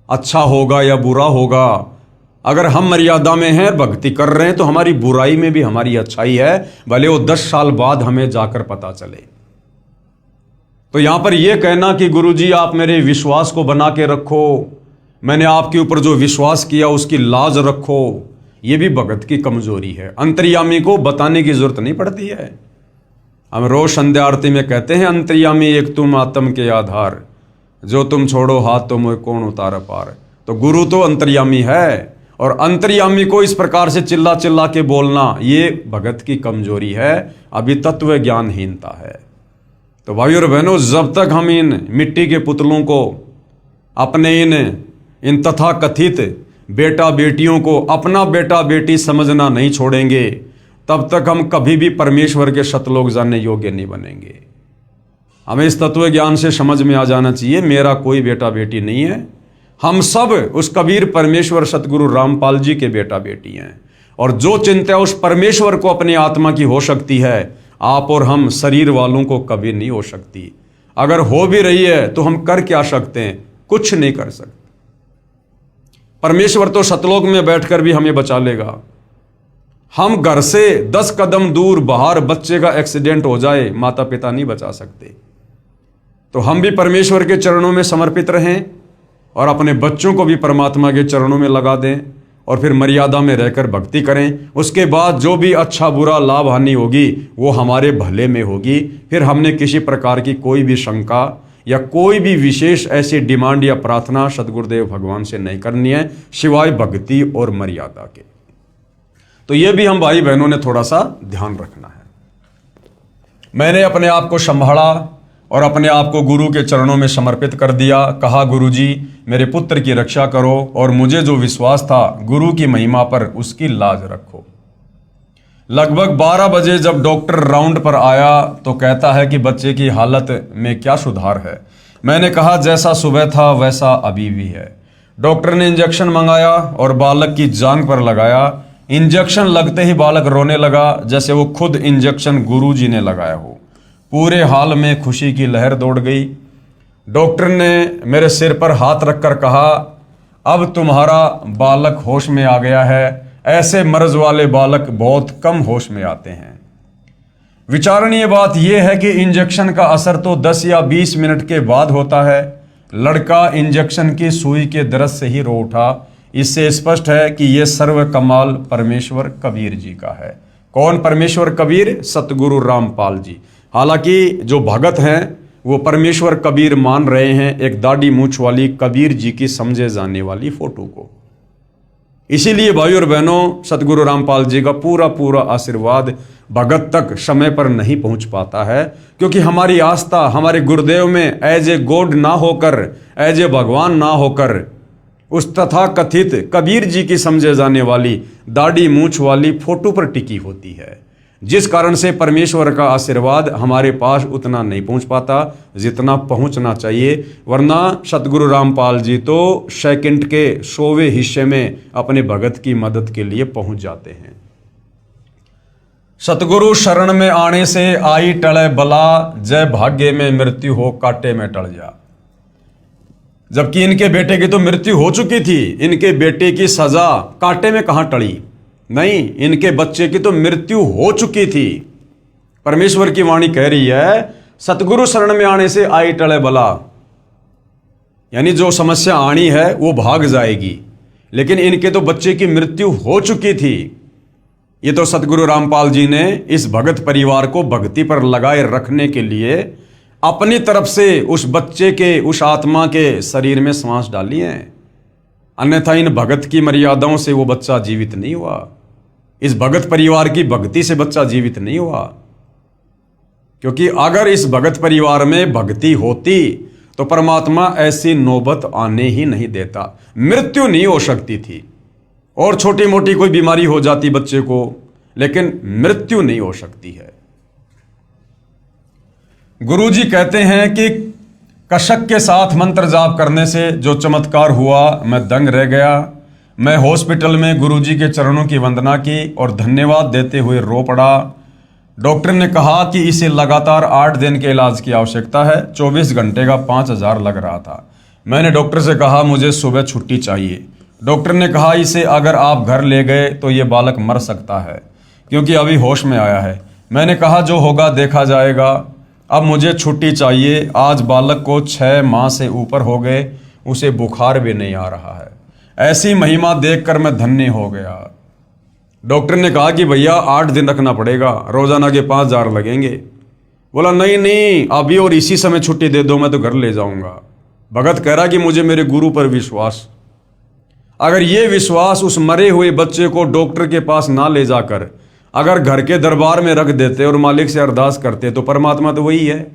अच्छा होगा या बुरा होगा। अगर हम मर्यादा में हैं, भक्ति कर रहे हैं, तो हमारी बुराई में भी हमारी अच्छाई है, भले वो 10 साल बाद हमें जाकर पता चले। तो यहां पर यह कहना कि गुरुजी आप मेरे विश्वास को बना के रखो, मैंने आपके ऊपर जो विश्वास किया उसकी लाज रखो, यह भी भगत की कमजोरी है। अंतर्यामी को बताने की जरूरत नहीं पड़ती है। हम रोज संध्या आरती में कहते हैं, अंतर्यामी एक तुम आत्म के आधार, जो तुम छोड़ो हाथ तो मुझे कौन उतार पार। तो गुरु तो अंतर्यामी है, और अंतर्यामी को इस प्रकार से चिल्ला चिल्ला के बोलना, ये भगत की कमजोरी है, अभी तत्व ज्ञानहीनता है। तो भाई और बहनों, जब तक हम इन मिट्टी के पुतलों को, अपने इन तथा कथित बेटा बेटियों को अपना बेटा बेटी समझना नहीं छोड़ेंगे, तब तक हम कभी भी परमेश्वर के सतलोक जानने योग्य नहीं बनेंगे। हमें इस तत्व ज्ञान से समझ में आ जाना चाहिए, मेरा कोई बेटा बेटी नहीं है। हम सब उस कबीर परमेश्वर सतगुरु रामपाल जी के बेटा बेटी हैं, और जो चिंता उस परमेश्वर को अपनी आत्मा की हो सकती है, आप और हम शरीर वालों को कभी नहीं हो सकती। अगर हो भी रही है तो हम कर क्या सकते हैं? कुछ नहीं कर सकते। परमेश्वर तो सतलोक में बैठकर भी हमें बचा लेगा। हम घर से 10 कदम दूर बाहर बच्चे का एक्सीडेंट हो जाए, माता पिता नहीं बचा सकते। तो हम भी परमेश्वर के चरणों में समर्पित रहें और अपने बच्चों को भी परमात्मा के चरणों में लगा दें, और फिर मर्यादा में रहकर भक्ति करें। उसके बाद जो भी अच्छा बुरा लाभ हानि होगी वो हमारे भले में होगी। फिर हमने किसी प्रकार की कोई भी शंका या कोई भी विशेष ऐसी डिमांड या प्रार्थना सतगुरुदेव भगवान से नहीं करनी है, सिवाय भक्ति और मर्यादा के। तो ये भी हम भाई बहनों ने थोड़ा सा ध्यान रखना है। मैंने अपने आप को संभाला और अपने आप को गुरु के चरणों में समर्पित कर दिया। कहा, गुरु जी मेरे पुत्र की रक्षा करो, और मुझे जो विश्वास था गुरु की महिमा पर, उसकी लाज रखो। लगभग 12 बजे जब डॉक्टर राउंड पर आया तो कहता है कि बच्चे की हालत में क्या सुधार है। मैंने कहा, जैसा सुबह था वैसा अभी भी है। डॉक्टर ने इंजेक्शन मंगाया और बालक की जांघ पर लगाया। इंजेक्शन लगते ही बालक रोने लगा, जैसे वो खुद इंजेक्शन गुरु जी ने लगाया हो। पूरे हाल में खुशी की लहर दौड़ गई। डॉक्टर ने मेरे सिर पर हाथ रखकर कहा, अब तुम्हारा बालक होश में आ गया है। ऐसे मर्ज वाले बालक बहुत कम होश में आते हैं। विचारणीय बात यह है कि इंजेक्शन का असर तो 10 या 20 मिनट के बाद होता है। लड़का इंजेक्शन की सुई के दर्द से ही रो उठा। इससे स्पष्ट है कि यह सर्व कमाल परमेश्वर कबीर जी का है। कौन परमेश्वर कबीर? सतगुरु रामपाल जी। हालांकि जो भगत हैं वो परमेश्वर कबीर मान रहे हैं एक दाढ़ी मूंछ वाली कबीर जी की समझे जाने वाली फोटो को। इसीलिए भाई और बहनों, सतगुरु रामपाल जी का पूरा पूरा आशीर्वाद भगत तक समय पर नहीं पहुंच पाता है, क्योंकि हमारी आस्था हमारे गुरुदेव में एज ए गॉड ना होकर, एज ए भगवान ना होकर, उस तथा कथित कबीर जी की समझे जाने वाली दाढ़ी मूंछ वाली फोटो पर टिकी होती है, जिस कारण से परमेश्वर का आशीर्वाद हमारे पास उतना नहीं पहुंच पाता जितना पहुंचना चाहिए। वरना सतगुरु रामपाल जी तो सेकंड के 100वें हिस्से में अपने भगत की मदद के लिए पहुंच जाते हैं। सतगुरु शरण में आने से आई टले बला, जय भाग्य में मृत्यु हो कांटे में टल जा। जबकि इनके बेटे की तो मृत्यु हो चुकी थी, इनके बेटे की सजा कांटे में कहां टली? नहीं, इनके बच्चे की तो मृत्यु हो चुकी थी। परमेश्वर की वाणी कह रही है, सतगुरु शरण में आने से आई टले बला, यानी जो समस्या आनी है वो भाग जाएगी। लेकिन इनके तो बच्चे की मृत्यु हो चुकी थी। ये तो सतगुरु रामपाल जी ने इस भगत परिवार को भक्ति पर लगाए रखने के लिए अपनी तरफ से उस बच्चे के, उस आत्मा के शरीर में सांस डाली है। अन्यथा इन भगत की मर्यादाओं से वो बच्चा जीवित नहीं हुआ। इस भगत परिवार की भक्ति से बच्चा जीवित नहीं हुआ। क्योंकि अगर इस भगत परिवार में भक्ति होती तो परमात्मा ऐसी नौबत आने ही नहीं देता। मृत्यु नहीं हो सकती थी, और छोटी मोटी कोई बीमारी हो जाती बच्चे को, लेकिन मृत्यु नहीं हो सकती है। गुरुजी कहते हैं कि कशक के साथ मंत्र जाप करने से जो चमत्कार हुआ, मैं दंग रह गया। मैं हॉस्पिटल में गुरुजी के चरणों की वंदना की और धन्यवाद देते हुए रो पड़ा। डॉक्टर ने कहा कि इसे लगातार 8 दिन के इलाज की आवश्यकता है। 24 घंटे का 5,000 लग रहा था। मैंने डॉक्टर से कहा मुझे सुबह छुट्टी चाहिए। डॉक्टर ने कहा इसे अगर आप घर ले गए तो ये बालक मर सकता है, क्योंकि अभी होश में आया है। मैंने कहा जो होगा देखा जाएगा, अब मुझे छुट्टी चाहिए। आज बालक को 6 माह से ऊपर हो गए, उसे बुखार भी नहीं आ रहा है। ऐसी महिमा देखकर मैं धन्य हो गया। डॉक्टर ने कहा कि भैया 8 दिन रखना पड़ेगा, रोजाना के 5,000 लगेंगे। बोला नहीं नहीं, अभी और इसी समय छुट्टी दे दो, मैं तो घर ले जाऊंगा। भगत कह रहा कि मुझे मेरे गुरु पर विश्वास। अगर ये विश्वास उस मरे हुए बच्चे को डॉक्टर के पास ना ले जाकर अगर घर के दरबार में रख देते और मालिक से अरदास करते, तो परमात्मा तो वही है।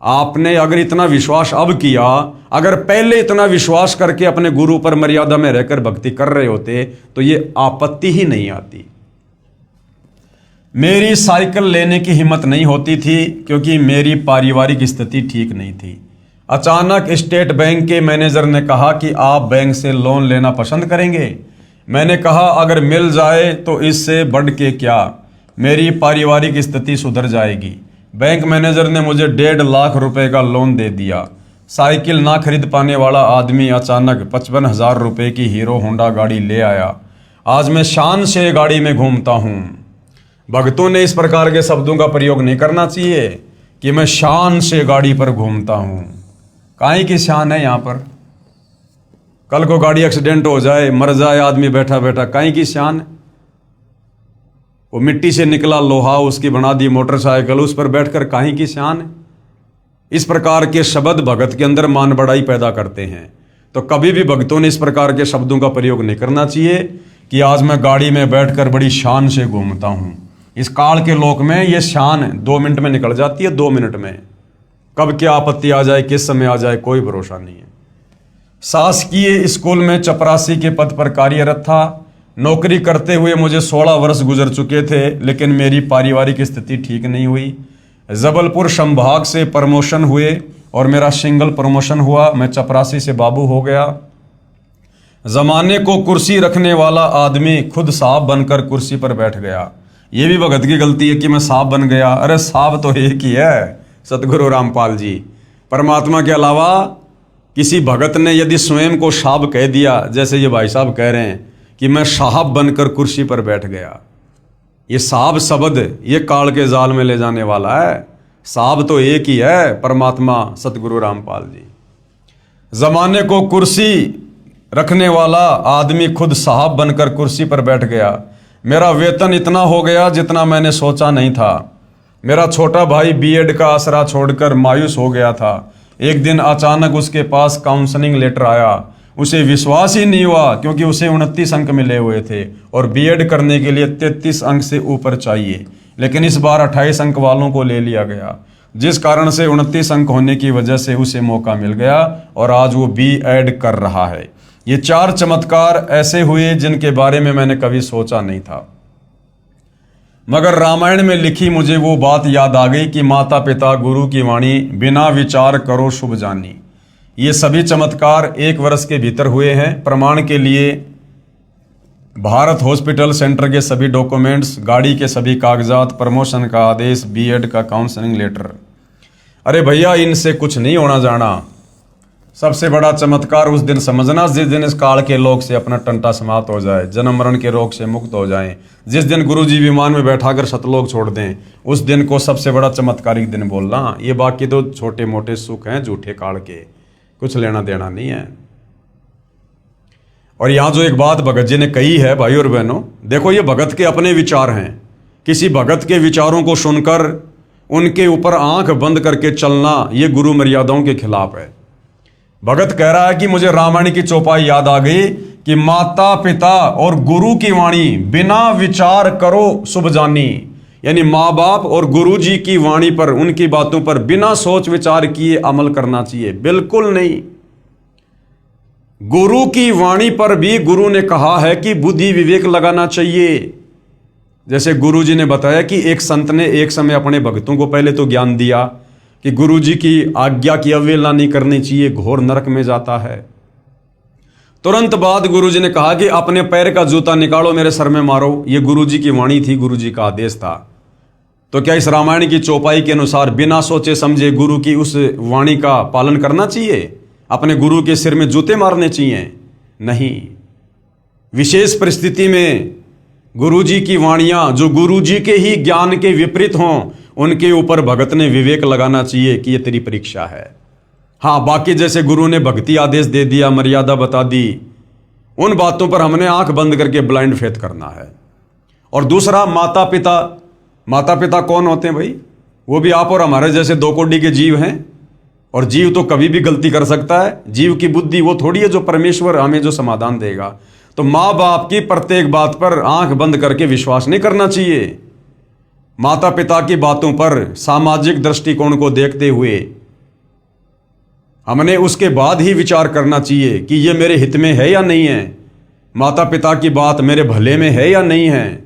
आपने अगर इतना विश्वास अब किया, अगर पहले इतना विश्वास करके अपने गुरु पर मर्यादा में रहकर भक्ति कर रहे होते तो ये आपत्ति ही नहीं आती। मेरी साइकिल लेने की हिम्मत नहीं होती थी, क्योंकि मेरी पारिवारिक स्थिति ठीक नहीं थी। अचानक स्टेट बैंक के मैनेजर ने कहा कि आप बैंक से लोन लेना पसंद करेंगे। मैंने कहा अगर मिल जाए तो इससे बढ़ के क्या, मेरी पारिवारिक स्थिति सुधर जाएगी। बैंक मैनेजर ने मुझे 1.5 लाख रुपए का लोन दे दिया। साइकिल ना खरीद पाने वाला आदमी अचानक 55,000 रुपए की हीरो होंडा गाड़ी ले आया। आज मैं शान से गाड़ी में घूमता हूँ। भक्तों ने इस प्रकार के शब्दों का प्रयोग नहीं करना चाहिए कि मैं शान से गाड़ी पर घूमता हूँ। काहे की शान है यहाँ पर? कल को गाड़ी एक्सीडेंट हो जाए, मर जाए आदमी बैठा बैठा, काहे की शान? वो मिट्टी से निकला लोहा उसकी बना दी मोटरसाइकिल, उस पर बैठकर काहे की शान है? इस प्रकार के शब्द भगत के अंदर मान बढ़ाई पैदा करते हैं। तो कभी भी भक्तों ने इस प्रकार के शब्दों का प्रयोग नहीं करना चाहिए कि आज मैं गाड़ी में बैठकर बड़ी शान से घूमता हूँ। इस काल के लोक में ये शान 2 मिनट में निकल जाती है, 2 मिनट में। कब क्या आपत्ति आ जाए, किस समय आ जाए, कोई भरोसा नहीं है। शासकीय स्कूल में चपरासी के पद पर कार्यरत था। नौकरी करते हुए मुझे 16 वर्ष गुजर चुके थे, लेकिन मेरी पारिवारिक स्थिति ठीक नहीं हुई। जबलपुर संभाग से प्रमोशन हुए और मेरा सिंगल प्रमोशन हुआ। मैं चपरासी से बाबू हो गया। जमाने को कुर्सी रखने वाला आदमी खुद साहब बनकर कुर्सी पर बैठ गया। ये भी भगत की गलती है कि मैं साहब बन गया। अरे साहब तो एक ही है, सतगुरु रामपाल जी। परमात्मा के अलावा किसी भगत ने यदि स्वयं को साहब कह दिया, जैसे ये भाई साहब कह रहे हैं कि मैं साहब बनकर कुर्सी पर बैठ गया, ये साहब शब्द ये काल के जाल में ले जाने वाला है। साहब तो एक ही है, परमात्मा सतगुरु रामपाल जी। जमाने को कुर्सी रखने वाला आदमी खुद साहब बनकर कुर्सी पर बैठ गया। मेरा वेतन इतना हो गया जितना मैंने सोचा नहीं था। मेरा छोटा भाई बीएड का आसरा छोड़कर मायूस हो गया था। एक दिन अचानक उसके पास काउंसलिंग लेटर आया। उसे विश्वास ही नहीं हुआ, क्योंकि उसे 29 अंक मिले हुए थे और बीएड करने के लिए 33 अंक से ऊपर चाहिए, लेकिन इस बार 28 अंक वालों को ले लिया गया, जिस कारण से 29 अंक होने की वजह से उसे मौका मिल गया और आज वो बीएड कर रहा है। ये 4 चमत्कार ऐसे हुए जिनके बारे में मैंने कभी सोचा नहीं था, मगर रामायण में लिखी मुझे वो बात याद आ गई कि माता पिता गुरु की वाणी बिना विचार करो शुभ जानी। ये सभी चमत्कार 1 वर्ष के भीतर हुए हैं। प्रमाण के लिए भारत हॉस्पिटल सेंटर के सभी डॉक्यूमेंट्स, गाड़ी के सभी कागजात, प्रमोशन का आदेश, बीएड का काउंसलिंग लेटर। अरे भैया, इनसे कुछ नहीं होना जाना। सबसे बड़ा चमत्कार उस दिन समझना जिस दिन इस काल के लोग से अपना टंटा समाप्त हो जाए, जन्म मरण के रोग से मुक्त हो जाएं। जिस दिन गुरुजी विमान में बैठाकर सतलोक छोड़ दें, उस दिन को सबसे बड़ा चमत्कारिक दिन बोलना। ये बाकी तो छोटे मोटे सुख हैं झूठे काल के, कुछ लेना देना नहीं है। और यहाँ जो एक बात भगत जी ने कही है भाई और बहनों, देखो ये भगत के अपने विचार हैं। किसी भगत के विचारों को सुनकर उनके ऊपर आंख बंद करके चलना ये गुरु मर्यादाओं के खिलाफ है। भगत कह रहा है कि मुझे रामायण की चौपाई याद आ गई कि माता पिता और गुरु की वाणी बिना विचार करो शुभ जानी। यानी माँ बाप और गुरु जी की वाणी पर, उनकी बातों पर बिना सोच विचार किए अमल करना चाहिए, बिल्कुल नहीं। गुरु की वाणी पर भी गुरु ने कहा है कि बुद्धि विवेक लगाना चाहिए। जैसे गुरु जी ने बताया कि एक संत ने एक समय अपने भक्तों को पहले तो ज्ञान दिया कि गुरु जी की आज्ञा की अवहेलना नहीं करनी चाहिए, घोर नरक में जाता है। तुरंत बाद गुरु जी ने कहा कि अपने पैर का जूता निकालो, मेरे सर में मारो। ये गुरु जी की वाणी थी, गुरु जी का आदेश था। तो क्या इस रामायण की चौपाई के अनुसार बिना सोचे समझे गुरु की उस वाणी का पालन करना चाहिए? अपने गुरु के सिर में जूते मारने चाहिए? नहीं। विशेष परिस्थिति में गुरु जी की वाणियां जो गुरु जी के ही ज्ञान के विपरीत हों, उनके ऊपर भगत ने विवेक लगाना चाहिए कि ये तेरी परीक्षा है। हाँ, बाकी जैसे गुरु ने भक्ति आदेश दे दिया, मर्यादा बता दी, उन बातों पर हमने आंख बंद करके ब्लाइंड फेथ करना है। और दूसरा, माता पिता। माता पिता कौन होते हैं भाई? वो भी आप और हमारे जैसे 2 कोटि के जीव हैं। और जीव तो कभी भी गलती कर सकता है। जीव की बुद्धि वो थोड़ी है जो परमेश्वर हमें जो समाधान देगा। तो माँ बाप की प्रत्येक बात पर आंख बंद करके विश्वास नहीं करना चाहिए। माता पिता की बातों पर सामाजिक दृष्टिकोण को देखते हुए हमने उसके बाद ही विचार करना चाहिए कि ये मेरे हित में है या नहीं है, माता पिता की बात मेरे भले में है या नहीं है।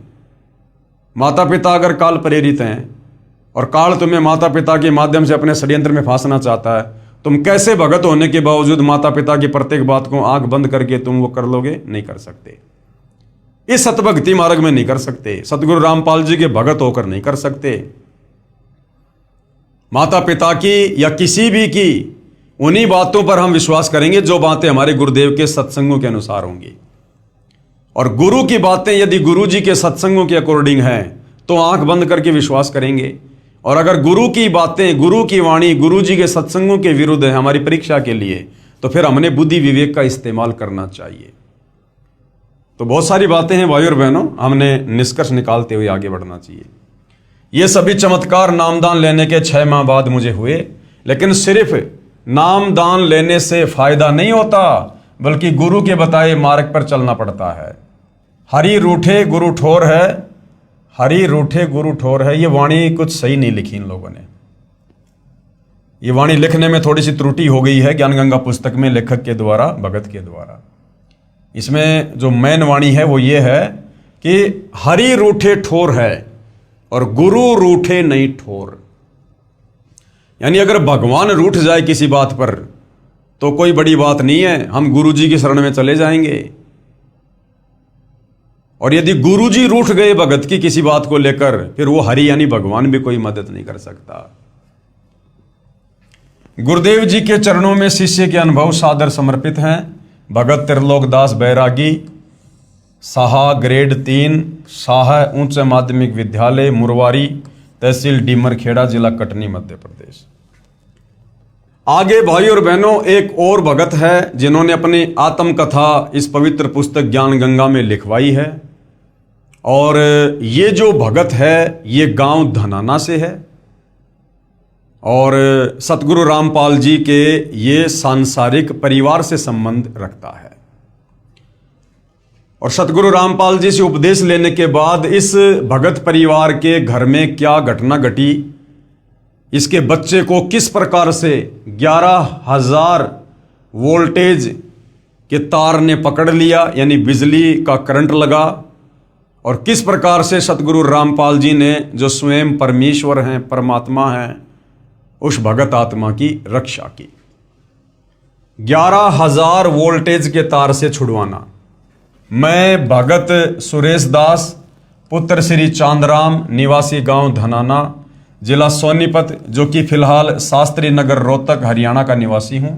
माता पिता अगर काल प्रेरित हैं और काल तुम्हें माता पिता के माध्यम से अपने षड्यंत्र में फांसना चाहता है, तुम कैसे भगत होने के बावजूद माता पिता की प्रत्येक बात को आंख बंद करके तुम वो कर लोगे? नहीं कर सकते। इस सतभक्ति मार्ग में नहीं कर सकते। सतगुरु रामपाल जी के भगत होकर नहीं कर सकते। माता पिता की या किसी भी की उन्हीं बातों पर हम विश्वास करेंगे जो बातें हमारे गुरुदेव के सत्संगों के अनुसार होंगी। और गुरु की बातें यदि गुरु जी के सत्संगों के अकॉर्डिंग हैं तो आंख बंद करके विश्वास करेंगे। और अगर गुरु की बातें, गुरु की वाणी गुरु जी के सत्संगों के विरुद्ध है हमारी परीक्षा के लिए, तो फिर हमने बुद्धि विवेक का इस्तेमाल करना चाहिए। तो बहुत सारी बातें हैं भाई और बहनों, हमने निष्कर्ष निकालते हुए आगे बढ़ना चाहिए। ये सभी चमत्कार नामदान लेने के 6 माह बाद मुझे हुए, लेकिन सिर्फ नामदान लेने से फायदा नहीं होता, बल्कि गुरु के बताए मार्ग पर चलना पड़ता है। हरि रूठे गुरु ठोर है, हरि रूठे गुरु ठोर है। ये वाणी कुछ सही नहीं लिखी इन लोगों ने। ये वाणी लिखने में थोड़ी सी त्रुटि हो गई है ज्ञान गंगा पुस्तक में, लेखक के द्वारा, भगत के द्वारा। इसमें जो मेन वाणी है वो ये है कि हरि रूठे ठोर है और गुरु रूठे नहीं ठोर। यानी अगर भगवान रूठ जाए किसी बात पर तो कोई बड़ी बात नहीं है, हम गुरु जी की शरण में चले जाएंगे। और यदि गुरु जी रूठ गए भगत की किसी बात को लेकर, फिर वो हरि यानी भगवान भी कोई मदद नहीं कर सकता। गुरुदेव जी के चरणों में शिष्य के अनुभव सादर समर्पित हैं। भगत त्रिलोकदास बैरागी, साहा ग्रेड 3, साहा उच्च माध्यमिक विद्यालय मुरवारी, तहसील डीमरखेड़ा, जिला कटनी, मध्य प्रदेश। आगे भाई और बहनों एक और भगत है जिन्होंने अपनी आत्मकथा इस पवित्र पुस्तक ज्ञान गंगा में लिखवाई है। और ये जो भगत है ये गांव धनाना से है और सतगुरु रामपाल जी के ये सांसारिक परिवार से संबंध रखता है। और सतगुरु रामपाल जी से उपदेश लेने के बाद इस भगत परिवार के घर में क्या घटना घटी, इसके बच्चे को किस प्रकार से 11,000 वोल्टेज के तार ने पकड़ लिया, यानी बिजली का करंट लगा, और किस प्रकार से सतगुरु रामपाल जी ने, जो स्वयं परमेश्वर हैं, परमात्मा हैं, उस भगत आत्मा की रक्षा की। 11,000 वोल्टेज के तार से छुड़वाना। मैं भगत सुरेश दास, पुत्र श्री चांदराम, निवासी गांव धनाना, जिला सोनीपत, जो कि फिलहाल शास्त्री नगर रोहतक हरियाणा का निवासी हूं।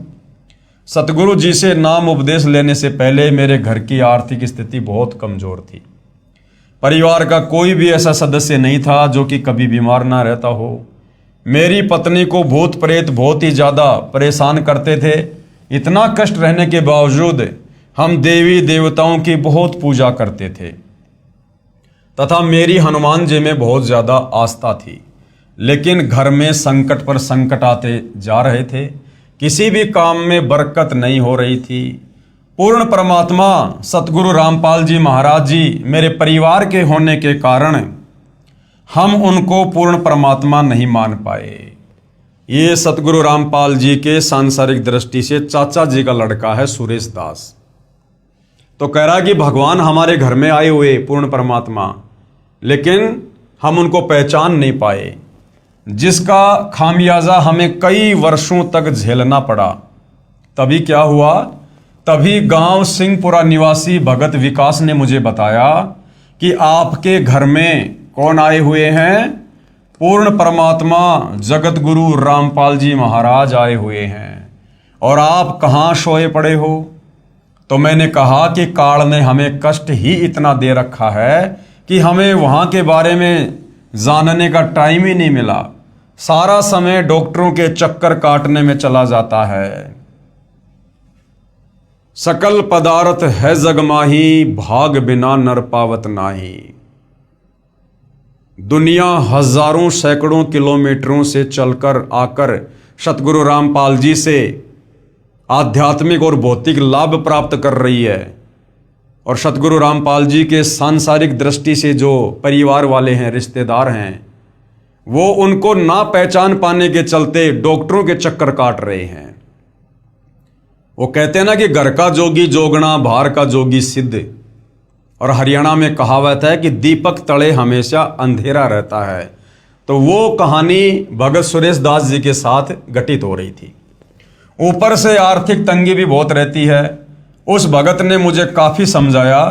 सतगुरु जी से नाम उपदेश लेने से पहले मेरे घर की आर्थिक स्थिति बहुत कमजोर थी। परिवार का कोई भी ऐसा सदस्य नहीं था जो कि कभी बीमार ना रहता हो। मेरी पत्नी को भूत प्रेत बहुत ही ज़्यादा परेशान करते थे। इतना कष्ट रहने के बावजूद हम देवी देवताओं की बहुत पूजा करते थे तथा मेरी हनुमान जी में बहुत ज़्यादा आस्था थी। लेकिन घर में संकट पर संकट आते जा रहे थे, किसी भी काम में बरकत नहीं हो रही थी। पूर्ण परमात्मा सतगुरु रामपाल जी महाराज जी मेरे परिवार के होने के कारण हम उनको पूर्ण परमात्मा नहीं मान पाए। ये सतगुरु रामपाल जी के सांसारिक दृष्टि से चाचा जी का लड़का है सुरेश दास। तो कह रहा कि भगवान हमारे घर में आए हुए पूर्ण परमात्मा, लेकिन हम उनको पहचान नहीं पाए, जिसका खामियाजा हमें कई वर्षों तक झेलना पड़ा। तभी क्या हुआ, तभी गांव सिंहपुरा निवासी भगत विकास ने मुझे बताया कि आपके घर में कौन आए हुए हैं? पूर्ण परमात्मा जगत गुरु रामपाल जी महाराज आए हुए हैं और आप कहाँ सोए पड़े हो। तो मैंने कहा कि काल ने हमें कष्ट ही इतना दे रखा है कि हमें वहाँ के बारे में जानने का टाइम ही नहीं मिला। सारा समय डॉक्टरों के चक्कर काटने में चला जाता है। सकल पदार्थ है जग माही, भाग बिना नर पावत नाही। दुनिया हजारों सैकड़ों किलोमीटरों से चलकर आकर सतगुरु रामपाल जी से आध्यात्मिक और भौतिक लाभ प्राप्त कर रही है। और सतगुरु रामपाल जी के सांसारिक दृष्टि से जो परिवार वाले हैं, रिश्तेदार हैं, वो उनको ना पहचान पाने के चलते डॉक्टरों के चक्कर काट रहे हैं। वो कहते हैं ना कि घर का जोगी जोगना, बाहर का जोगी सिद्ध। और हरियाणा में कहावत है कि दीपक तले हमेशा अंधेरा रहता है। तो वो कहानी भगत सुरेश दास जी के साथ घटित हो रही थी। ऊपर से आर्थिक तंगी भी बहुत रहती है। उस भगत ने मुझे काफ़ी समझाया।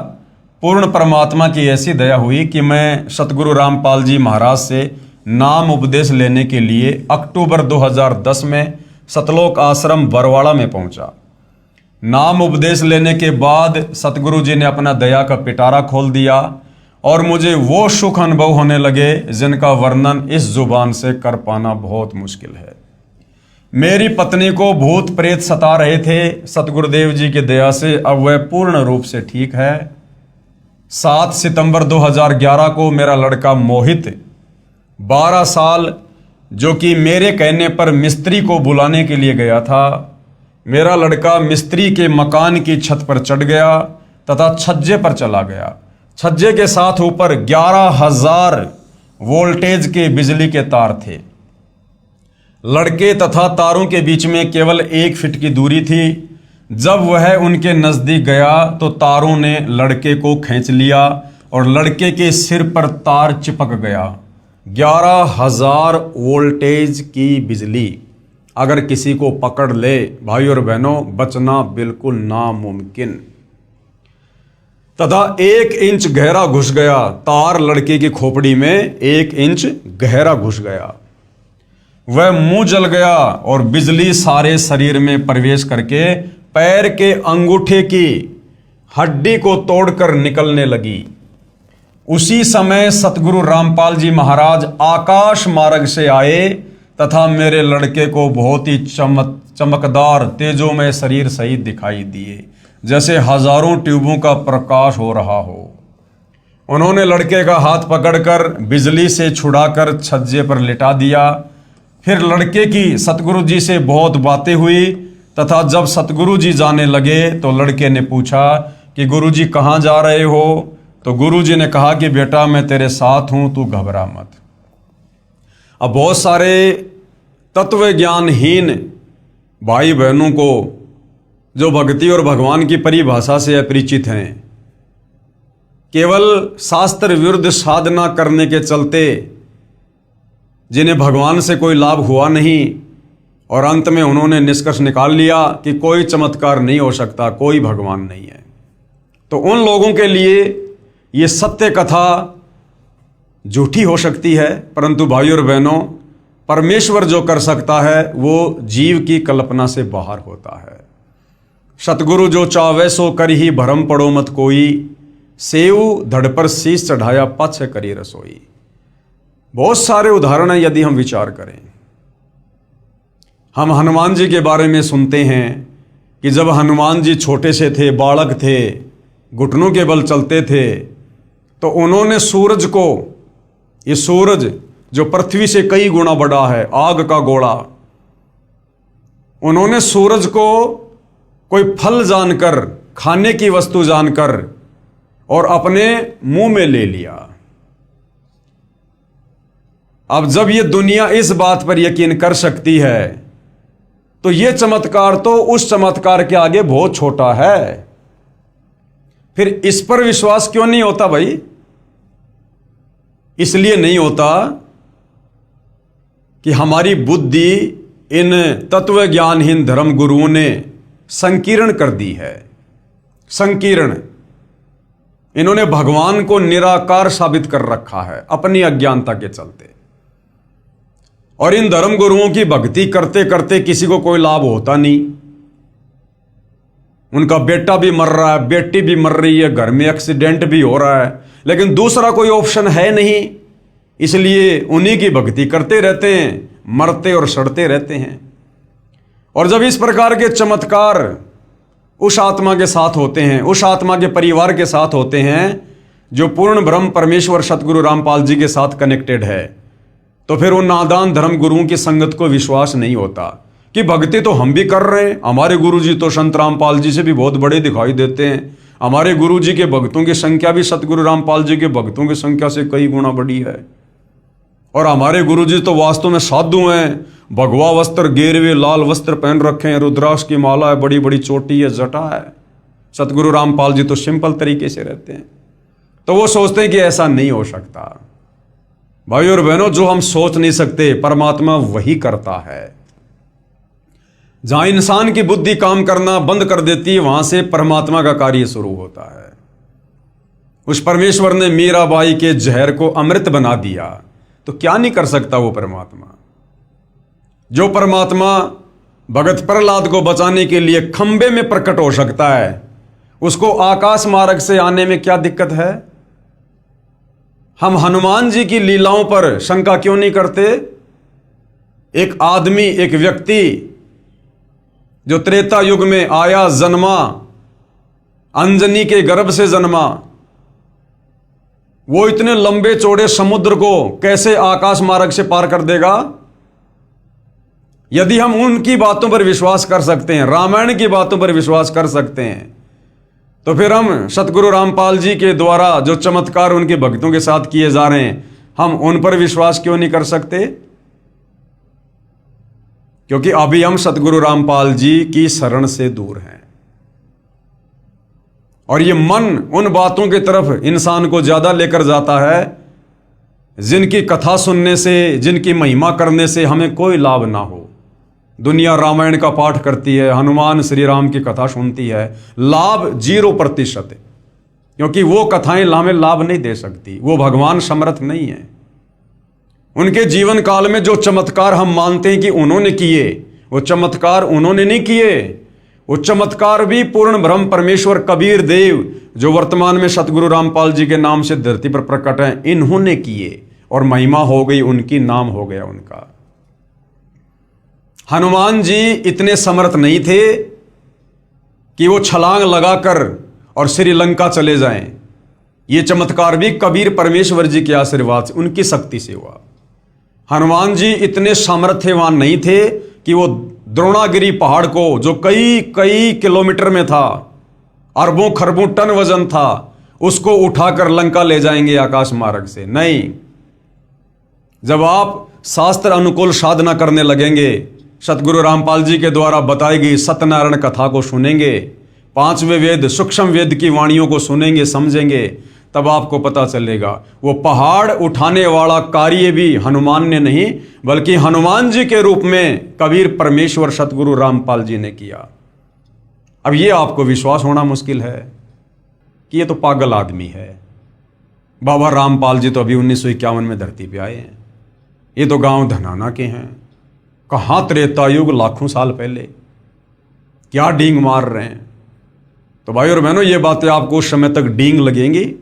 पूर्ण परमात्मा की ऐसी दया हुई कि मैं सतगुरु रामपाल जी महाराज से नाम उपदेश लेने के लिए अक्टूबर 2010 में सतलोक आश्रम बरवाड़ा में पहुंचा। नाम उपदेश लेने के बाद सतगुरु जी ने अपना दया का पिटारा खोल दिया और मुझे वो सुख अनुभव होने लगे जिनका वर्णन इस जुबान से कर पाना बहुत मुश्किल है। मेरी पत्नी को भूत प्रेत सता रहे थे। सतगुरुदेव जी की दया से अब वह पूर्ण रूप से ठीक है। 7 सितंबर 2011 को मेरा लड़का मोहित 12 साल, जो कि मेरे कहने पर मिस्त्री को बुलाने के लिए गया था, मेरा लड़का मिस्त्री के मकान की छत पर चढ़ गया तथा छज्जे पर चला गया। छज्जे के साथ ऊपर 11,000 वोल्टेज के बिजली के तार थे। लड़के तथा तारों के बीच में केवल 1 फीट की दूरी थी। जब वह उनके नजदीक गया तो तारों ने लड़के को खींच लिया और लड़के के सिर पर तार चिपक गया। 11,000 वोल्टेज की बिजली अगर किसी को पकड़ ले, भाई और बहनों, बचना बिल्कुल नामुमकिन। तथा 1 इंच गहरा घुस गया। तार लड़के की खोपड़ी में 1 इंच गहरा घुस गया। वह मुंह जल गया और बिजली सारे शरीर में प्रवेश करके पैर के अंगूठे की हड्डी को तोड़कर निकलने लगी। उसी समय सतगुरु रामपाल जी महाराज आकाश मार्ग से आए तथा मेरे लड़के को बहुत ही चमकदार तेजोमय शरीर सहित दिखाई दिए, जैसे हजारों ट्यूबों का प्रकाश हो रहा हो। उन्होंने लड़के का हाथ पकड़कर बिजली से छुड़ाकर छज्जे पर लिटा दिया। फिर लड़के की सतगुरु जी से बहुत बातें हुई तथा जब सतगुरु जी जाने लगे तो लड़के ने पूछा कि गुरु जी कहाँ जा रहे हो? तो गुरु जी ने कहा कि बेटा मैं तेरे साथ हूं, तू घबरा मत। अब बहुत सारे तत्व ज्ञानहीन भाई बहनों को जो भक्ति और भगवान की परिभाषा से अपरिचित हैं, केवल शास्त्र विरुद्ध साधना करने के चलते जिन्हें भगवान से कोई लाभ हुआ नहीं और अंत में उन्होंने निष्कर्ष निकाल लिया कि कोई चमत्कार नहीं हो सकता, कोई भगवान नहीं है, तो उन लोगों के लिए ये सत्य कथा झूठी हो सकती है। परंतु भाइयों और बहनों, परमेश्वर जो कर सकता है वो जीव की कल्पना से बाहर होता है। सतगुरु जो चावे सो कर ही भरम पड़ो मत कोई, सेव धड़ पर शीश चढ़ाया पछ करी रसोई। बहुत सारे उदाहरण हैं यदि हम विचार करें। हम हनुमान जी के बारे में सुनते हैं कि जब हनुमान जी छोटे से थे, बालक थे, घुटनों के बल चलते थे, तो उन्होंने सूरज को, ये सूरज जो पृथ्वी से कई गुना बड़ा है, आग का गोला, उन्होंने सूरज को कोई फल जानकर, खाने की वस्तु जानकर और अपने मुंह में ले लिया। अब जब ये दुनिया इस बात पर यकीन कर सकती है तो ये चमत्कार तो उस चमत्कार के आगे बहुत छोटा है। फिर इस पर विश्वास क्यों नहीं होता भाई? इसलिए नहीं होता कि हमारी बुद्धि इन तत्व ज्ञानहीन धर्म गुरुओं ने संकीर्ण कर दी है। संकीर्ण, इन्होंने भगवान को निराकार साबित कर रखा है अपनी अज्ञानता के चलते। और इन धर्म गुरुओं की भक्ति करते करते किसी को कोई लाभ होता नहीं। उनका बेटा भी मर रहा है, बेटी भी मर रही है, घर में एक्सीडेंट भी हो रहा है, लेकिन दूसरा कोई ऑप्शन है नहीं, इसलिए उन्हीं की भक्ति करते रहते हैं, मरते और सड़ते रहते हैं। और जब इस प्रकार के चमत्कार उस आत्मा के साथ होते हैं, उस आत्मा के परिवार के साथ होते हैं जो पूर्ण ब्रह्म परमेश्वर सतगुरु रामपाल जी के साथ कनेक्टेड है, तो फिर उन नादान धर्म गुरुओं की संगत को विश्वास नहीं होता कि भक्ति तो हम भी कर रहे हैं, हमारे गुरु जी तो संत रामपाल जी से भी बहुत बड़े दिखाई देते हैं, हमारे गुरु जी के भक्तों की संख्या भी सतगुरु रामपाल जी के भक्तों की संख्या से कई गुना बड़ी है, और हमारे गुरु जी तो वास्तव में साधु हैं, भगवा वस्त्र, गेरवे लाल वस्त्र पहन रखे हैं, रुद्राक्ष की माला है, बड़ी बड़ी चोटी है, जटा है। सतगुरु रामपाल जी तो सिंपल तरीके से रहते हैं। तो वो सोचते हैं कि ऐसा नहीं हो सकता। भाइयों और बहनों, जो हम सोच नहीं सकते परमात्मा वही करता है। जहां इंसान की बुद्धि काम करना बंद कर देती है, वहां से परमात्मा का कार्य शुरू होता है। उस परमेश्वर ने मीराबाई के जहर को अमृत बना दिया, तो क्या नहीं कर सकता वो परमात्मा। जो परमात्मा भगत प्रहलाद को बचाने के लिए खंबे में प्रकट हो सकता है, उसको आकाश मार्ग से आने में क्या दिक्कत है। हम हनुमान जी की लीलाओं पर शंका क्यों नहीं करते। एक आदमी, एक व्यक्ति जो त्रेता युग में आया, जन्मा, अंजनी के गर्भ से जन्मा, वो इतने लंबे चौड़े समुद्र को कैसे आकाश मार्ग से पार कर देगा। यदि हम उनकी बातों पर विश्वास कर सकते हैं, रामायण की बातों पर विश्वास कर सकते हैं, तो फिर हम सतगुरु रामपाल जी के द्वारा जो चमत्कार उनके भक्तों के साथ किए जा रहे हैं, हम उन पर विश्वास क्यों नहीं कर सकते। क्योंकि अभी हम सतगुरु रामपाल जी की शरण से दूर हैं, और ये मन उन बातों की तरफ इंसान को ज्यादा लेकर जाता है जिनकी कथा सुनने से, जिनकी महिमा करने से हमें कोई लाभ ना हो। दुनिया रामायण का पाठ करती है, हनुमान श्री राम की कथा सुनती है, लाभ 0% है, क्योंकि वो कथाएं हमें लाभ नहीं दे सकती। वो भगवान समर्थ नहीं है। उनके जीवन काल में जो चमत्कार हम मानते हैं कि उन्होंने किए, वो चमत्कार उन्होंने नहीं किए। वो चमत्कार भी पूर्ण ब्रह्म परमेश्वर कबीर देव, जो वर्तमान में सतगुरु रामपाल जी के नाम से धरती पर प्रकट हैं, इन्होंने किए, और महिमा हो गई उनकी, नाम हो गया उनका। हनुमान जी इतने समर्थ नहीं थे कि वो छलांग लगाकर और श्रीलंका चले जाएं। ये चमत्कार भी कबीर परमेश्वर जी के आशीर्वाद से, उनकी शक्ति से हुआ। हनुमान जी इतने सामर्थ्यवान नहीं थे कि वो द्रोणागिरी पहाड़ को, जो कई कई किलोमीटर में था, अरबों खरबों टन वजन था, उसको उठाकर लंका ले जाएंगे आकाश मार्ग से। नहीं, जब आप शास्त्र अनुकूल साधना करने लगेंगे, सतगुरु रामपाल जी के द्वारा बताई गई सत्यनारायण कथा को सुनेंगे, 5वें वेद सूक्ष्म वेद की वाणियों को सुनेंगे, समझेंगे, तब आपको पता चलेगा वो पहाड़ उठाने वाला कार्य भी हनुमान ने नहीं, बल्कि हनुमान जी के रूप में कबीर परमेश्वर सतगुरु रामपाल जी ने किया। अब ये आपको विश्वास होना मुश्किल है कि ये तो पागल आदमी है। बाबा रामपाल जी तो अभी 1951 में धरती पे आए हैं। ये तो गांव धनाना के हैं। कहाँ त्रेता युग, लाखों साल पहले, क्या डींग मार रहे हैं। तो भाई और बहनों, ये बातें आपको उस समय तक डींग लगेंगी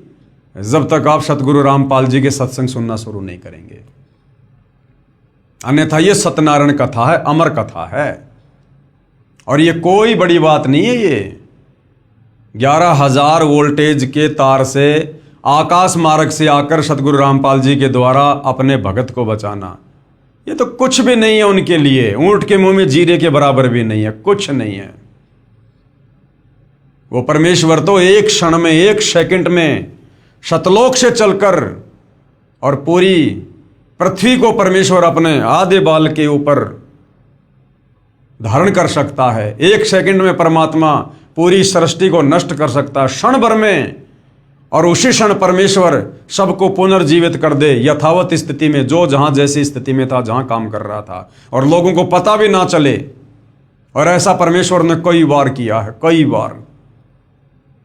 जब तक आप सतगुरु रामपाल जी के सत्संग सुनना शुरू नहीं करेंगे। अन्यथा ये सत्यनारायण कथा है, अमर कथा है, और ये कोई बड़ी बात नहीं है। ये 11,000 वोल्टेज के तार से आकाश मार्ग से आकर सतगुरु रामपाल जी के द्वारा अपने भगत को बचाना, ये तो कुछ भी नहीं है उनके लिए। ऊंट के मुंह में जीरे के बराबर भी नहीं है, कुछ नहीं है। वो परमेश्वर तो एक क्षण में, एक सेकंड में शतलोक से चलकर और पूरी पृथ्वी को परमेश्वर अपने आधे बाल के ऊपर धारण कर सकता है। एक सेकंड में परमात्मा पूरी सृष्टि को नष्ट कर सकता है, क्षण भर में, और उसी क्षण परमेश्वर सबको पुनर्जीवित कर दे यथावत स्थिति में, जो जहां जैसी स्थिति में था, जहां काम कर रहा था, और लोगों को पता भी ना चले। और ऐसा परमेश्वर ने कई बार किया है, कई बार।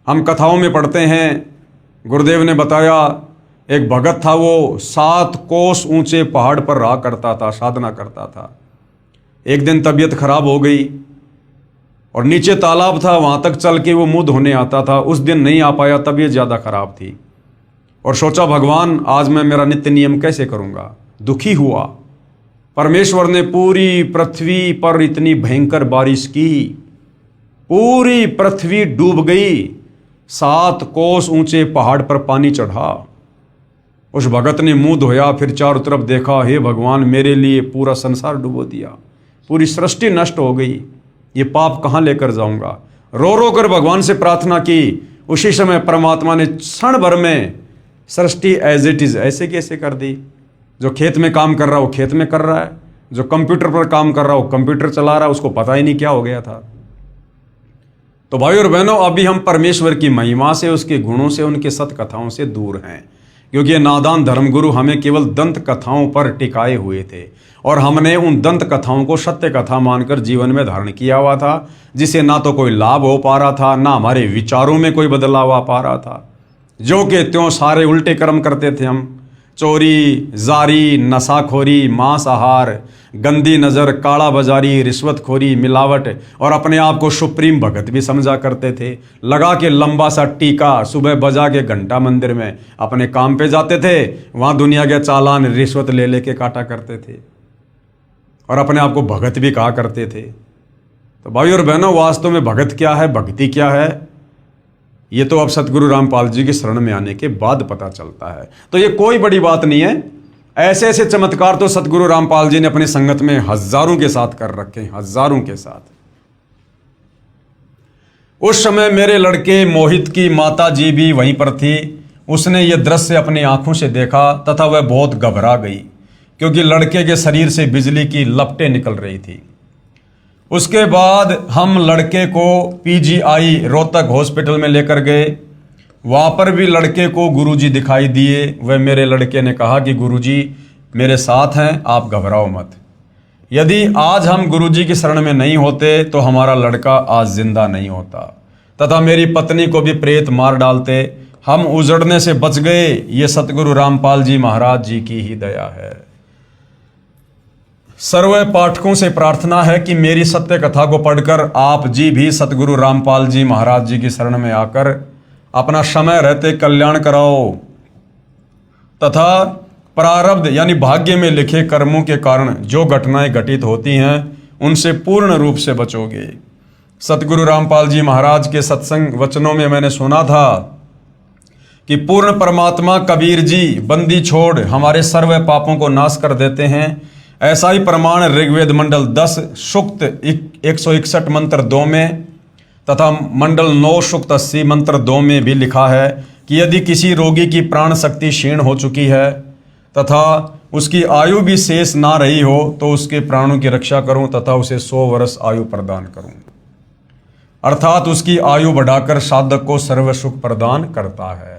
हम कथाओं में पढ़ते हैं, गुरुदेव ने बताया, एक भगत था, वो 7 कोस ऊंचे पहाड़ पर रहा करता था, साधना करता था। एक दिन तबीयत खराब हो गई और नीचे तालाब था, वहां तक चल के वो मुंह धोने आता था। उस दिन नहीं आ पाया, तबीयत ज़्यादा खराब थी, और सोचा भगवान आज मैं मेरा नित्य नियम कैसे करूँगा। दुखी हुआ। परमेश्वर ने पूरी पृथ्वी पर इतनी भयंकर बारिश की, पूरी पृथ्वी डूब गई। 7 कोस ऊंचे पहाड़ पर पानी चढ़ा। उस भगत ने मुंह धोया, फिर चारों तरफ देखा, हे भगवान मेरे लिए पूरा संसार डुबो दिया, पूरी सृष्टि नष्ट हो गई, ये पाप कहाँ लेकर जाऊंगा। रो रो कर भगवान से प्रार्थना की। उसी समय परमात्मा ने क्षण भर में सृष्टि एज इट इज ऐसे कैसे कर दी। जो खेत में काम कर रहा वो खेत में कर रहा है, जो कंप्यूटर पर काम कर रहा वो कंप्यूटर चला रहा है, उसको पता ही नहीं क्या हो गया था। तो भाई और बहनों, अभी हम परमेश्वर की महिमा से, उसके गुणों से, उनके सत कथाओं से दूर हैं, क्योंकि ये नादान धर्मगुरु हमें केवल दंत कथाओं पर टिकाए हुए थे। और हमने उन दंत कथाओं को सत्य कथा मानकर जीवन में धारण किया हुआ था, जिसे ना तो कोई लाभ हो पा रहा था, ना हमारे विचारों में कोई बदलाव आ पा रहा था। जो कि त्यों सारे उल्टे कर्म करते थे हम। चोरी, जारी, नशाखोरी, मांसाहार, गंदी नज़र, काला बाजारी, रिश्वतखोरी, मिलावट और अपने आप को सुप्रीम भगत भी समझा करते थे। लगा के लंबा सा टीका, सुबह बजा के घंटा मंदिर में अपने काम पे जाते थे, वहाँ दुनिया के चालान रिश्वत ले लेके काटा करते थे और अपने आप को भगत भी कहा करते थे। तो भाई और बहनों, वास्तव में भगत क्या है, भक्ति क्या है, ये तो अब सतगुरु रामपाल जी की शरण में आने के बाद पता चलता है। तो ये कोई बड़ी बात नहीं है। ऐसे ऐसे चमत्कार तो सतगुरु रामपाल जी ने अपनी संगत में हजारों के साथ कर रखे हैं, हजारों के साथ। उस समय मेरे लड़के मोहित की माता जी भी वहीं पर थी। उसने ये दृश्य अपनी आंखों से देखा तथा वह बहुत घबरा गई, क्योंकि लड़के के शरीर से बिजली की लपटें निकल रही थी। उसके बाद हम लड़के को पीजीआई रोहतक हॉस्पिटल में लेकर गए। वहाँ पर भी लड़के को गुरुजी दिखाई दिए। वह मेरे लड़के ने कहा कि गुरुजी मेरे साथ हैं, आप घबराओ मत। यदि आज हम गुरुजी की शरण में नहीं होते तो हमारा लड़का आज जिंदा नहीं होता तथा मेरी पत्नी को भी प्रेत मार डालते। हम उजड़ने से बच गए, ये सतगुरु रामपाल जी महाराज जी की ही दया है। सर्व पाठकों से प्रार्थना है कि मेरी सत्य कथा को पढ़कर आप जी भी सतगुरु रामपाल जी महाराज जी की शरण में आकर अपना समय रहते कल्याण कराओ तथा प्रारब्ध यानी भाग्य में लिखे कर्मों के कारण जो घटनाएं घटित होती हैं उनसे पूर्ण रूप से बचोगे। सतगुरु रामपाल जी महाराज के सत्संग वचनों में मैंने सुना था कि पूर्ण परमात्मा कबीर जी बंदी छोड़ हमारे सर्व पापों को नाश कर देते हैं। ऐसा ही प्रमाण ऋग्वेद मंडल 10 सूक्त 161 मंत्र 2 में तथा मंडल 9 सूक्त 80 मंत्र 2 में भी लिखा है कि यदि किसी रोगी की प्राण शक्ति क्षीण हो चुकी है तथा उसकी आयु भी शेष ना रही हो तो उसके प्राणों की रक्षा करूं तथा उसे 100 वर्ष आयु प्रदान करूं। अर्थात उसकी आयु बढ़ाकर साधक को सर्व सुख प्रदान करता है।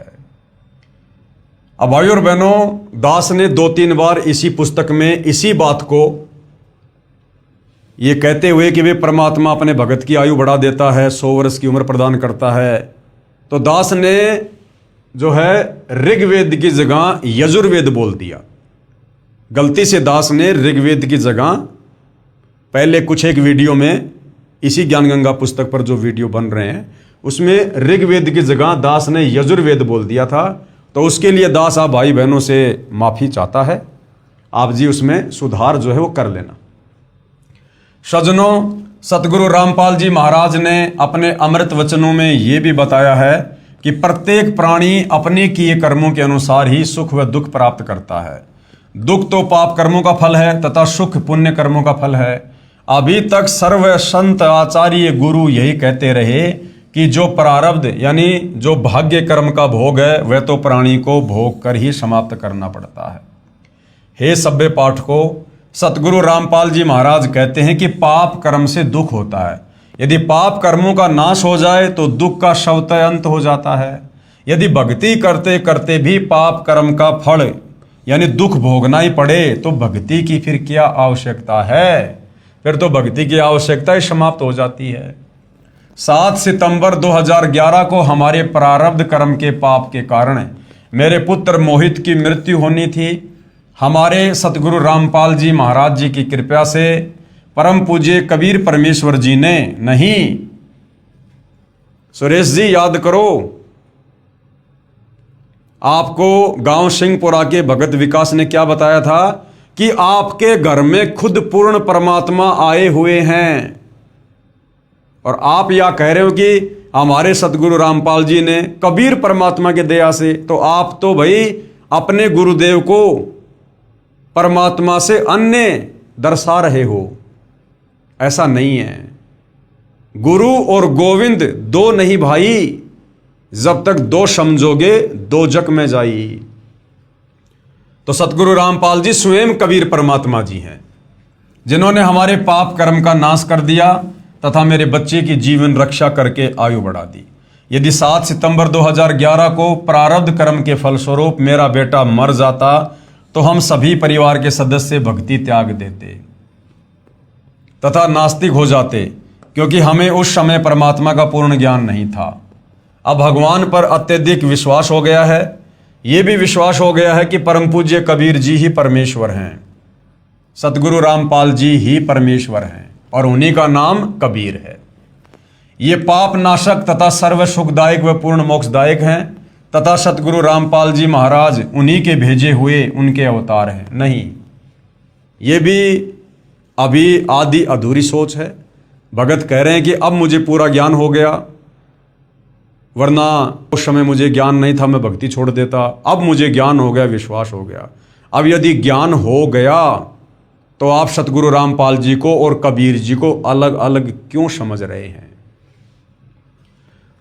अब भाई और बहनों, दास ने 2-3 बार इसी पुस्तक में इसी बात को ये कहते हुए कि वे परमात्मा अपने भगत की आयु बढ़ा देता है, 100 वर्ष की उम्र प्रदान करता है, तो दास ने जो है ऋग्वेद की जगह यजुर्वेद बोल दिया। गलती से दास ने ऋग्वेद की जगह पहले कुछ एक वीडियो में इसी ज्ञान गंगा पुस्तक पर जो वीडियो बन रहे हैं उसमें ऋग्वेद की जगह दास ने यजुर्वेद बोल दिया था। तो उसके लिए दास आप भाई बहनों से माफी चाहता है। आप जी उसमें सुधार जो है वो कर लेना। सज्जनों, सतगुरु रामपाल जी महाराज ने अपने अमृत वचनों में ये भी बताया है कि प्रत्येक प्राणी अपने किए कर्मों के अनुसार ही सुख व दुख प्राप्त करता है। दुख तो पाप कर्मों का फल है तथा सुख पुण्य कर्मों का फल है। अभी तक सर्व संत आचार्य गुरु यही कहते रहे कि जो प्रारब्ध यानी जो भाग्य कर्म का भोग है वह तो प्राणी को भोग कर ही समाप्त करना पड़ता है। हे सभ्य पाठकों, सतगुरु रामपाल जी महाराज कहते हैं कि पाप कर्म से दुख होता है। यदि पाप कर्मों का नाश हो जाए तो दुख का स्वतः अंत हो जाता है। यदि भक्ति करते करते भी पाप कर्म का फल यानी दुख भोगना ही पड़े तो भक्ति की फिर क्या आवश्यकता है? फिर तो भक्ति की आवश्यकता ही समाप्त हो जाती है। 7 सितंबर 2011 को हमारे प्रारब्ध कर्म के पाप के कारण मेरे पुत्र मोहित की मृत्यु होनी थी। हमारे सतगुरु रामपाल जी महाराज जी की कृपा से परम पूज्य कबीर परमेश्वर जी ने, नहीं सुरेश जी याद करो, आपको गांव सिंहपुरा के भगत विकास ने क्या बताया था कि आपके घर में खुद पूर्ण परमात्मा आए हुए हैं। और आप यह कह रहे हो कि हमारे सतगुरु रामपाल जी ने कबीर परमात्मा के दया से, तो आप तो भाई अपने गुरुदेव को परमात्मा से अन्य दर्शा रहे हो। ऐसा नहीं है। गुरु और गोविंद दो नहीं भाई, जब तक दो समझोगे दो जग में जाई। तो सतगुरु रामपाल जी स्वयं कबीर परमात्मा जी हैं, जिन्होंने हमारे पाप कर्म का नाश कर दिया तथा मेरे बच्चे की जीवन रक्षा करके आयु बढ़ा दी। यदि 7 सितंबर 2011 को प्रारब्ध कर्म के फलस्वरूप मेरा बेटा मर जाता तो हम सभी परिवार के सदस्य भक्ति त्याग देते तथा नास्तिक हो जाते, क्योंकि हमें उस समय परमात्मा का पूर्ण ज्ञान नहीं था। अब भगवान पर अत्यधिक विश्वास हो गया है। ये भी विश्वास हो गया है कि परम पूज्य कबीर जी ही परमेश्वर हैं, सतगुरु रामपाल जी ही परमेश्वर हैं और उन्हीं का नाम कबीर है। ये पाप नाशक तथा सर्व सुखदायक व पूर्ण मोक्षदायक हैं तथा सतगुरु रामपाल जी महाराज उन्हीं के भेजे हुए उनके अवतार हैं। नहीं, ये भी अभी आधी अधूरी सोच है। भगत कह रहे हैं कि अब मुझे पूरा ज्ञान हो गया, वरना उस समय मुझे ज्ञान नहीं था, मैं भक्ति छोड़ देता। अब मुझे ज्ञान हो गया, विश्वास हो गया। अब यदि ज्ञान हो गया तो आप सतगुरु रामपाल जी को और कबीर जी को अलग अलग क्यों समझ रहे हैं?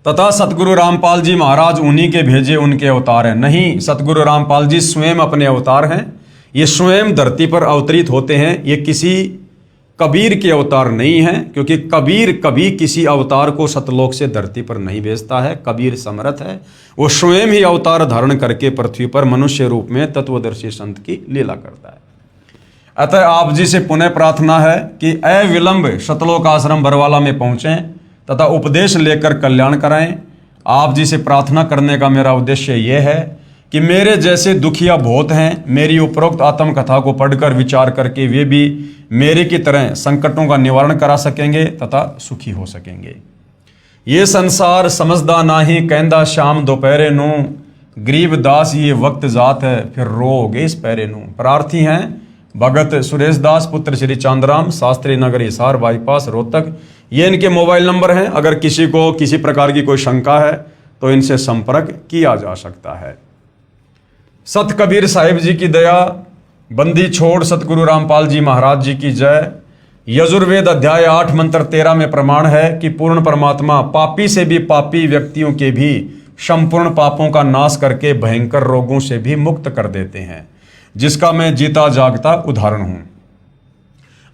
तथा सतगुरु रामपाल जी महाराज उन्हीं के भेजे उनके अवतार हैं। नहीं, सतगुरु रामपाल जी स्वयं अपने अवतार हैं। ये स्वयं धरती पर अवतरित होते हैं। ये किसी कबीर के अवतार नहीं हैं, क्योंकि कबीर कभी किसी अवतार को सतलोक से धरती पर नहीं भेजता है। कबीर समर्थ है, वो स्वयं ही अवतार धारण करके पृथ्वी पर मनुष्य रूप में तत्वदर्शी संत की लीला करता है। अतः आप जी से पुनः प्रार्थना है कि अविलंब सतलोक आश्रम बरवाला में पहुंचें तथा उपदेश लेकर कल्याण कराएं। आप जी से प्रार्थना करने का मेरा उद्देश्य यह है कि मेरे जैसे दुखिया बहुत हैं, मेरी उपरोक्त आत्मकथा को पढ़कर विचार करके वे भी मेरे की तरह संकटों का निवारण करा सकेंगे तथा सुखी हो सकेंगे। ये संसार समझदा नाही, कहंदा शाम दोपहरे नू, गरीब दास ये वक्त जात है, फिर रोगे इस पैरे नू। प्रार्थी हैं भगत सुरेश दास पुत्र श्री चांदराम, शास्त्री नगर, हिसार बाईपास, रोहतक। ये इनके मोबाइल नंबर हैं। अगर किसी को किसी प्रकार की कोई शंका है तो इनसे संपर्क किया जा सकता है। सत कबीर साहिब जी की दया, बंदी छोड़ सतगुरु रामपाल जी महाराज जी की जय। यजुर्वेद अध्याय 8 मंत्र 13 में प्रमाण है कि पूर्ण परमात्मा पापी से भी पापी व्यक्तियों के भी संपूर्ण पापों का नाश करके भयंकर रोगों से भी मुक्त कर देते हैं, जिसका मैं जीता जागता उदाहरण हूं।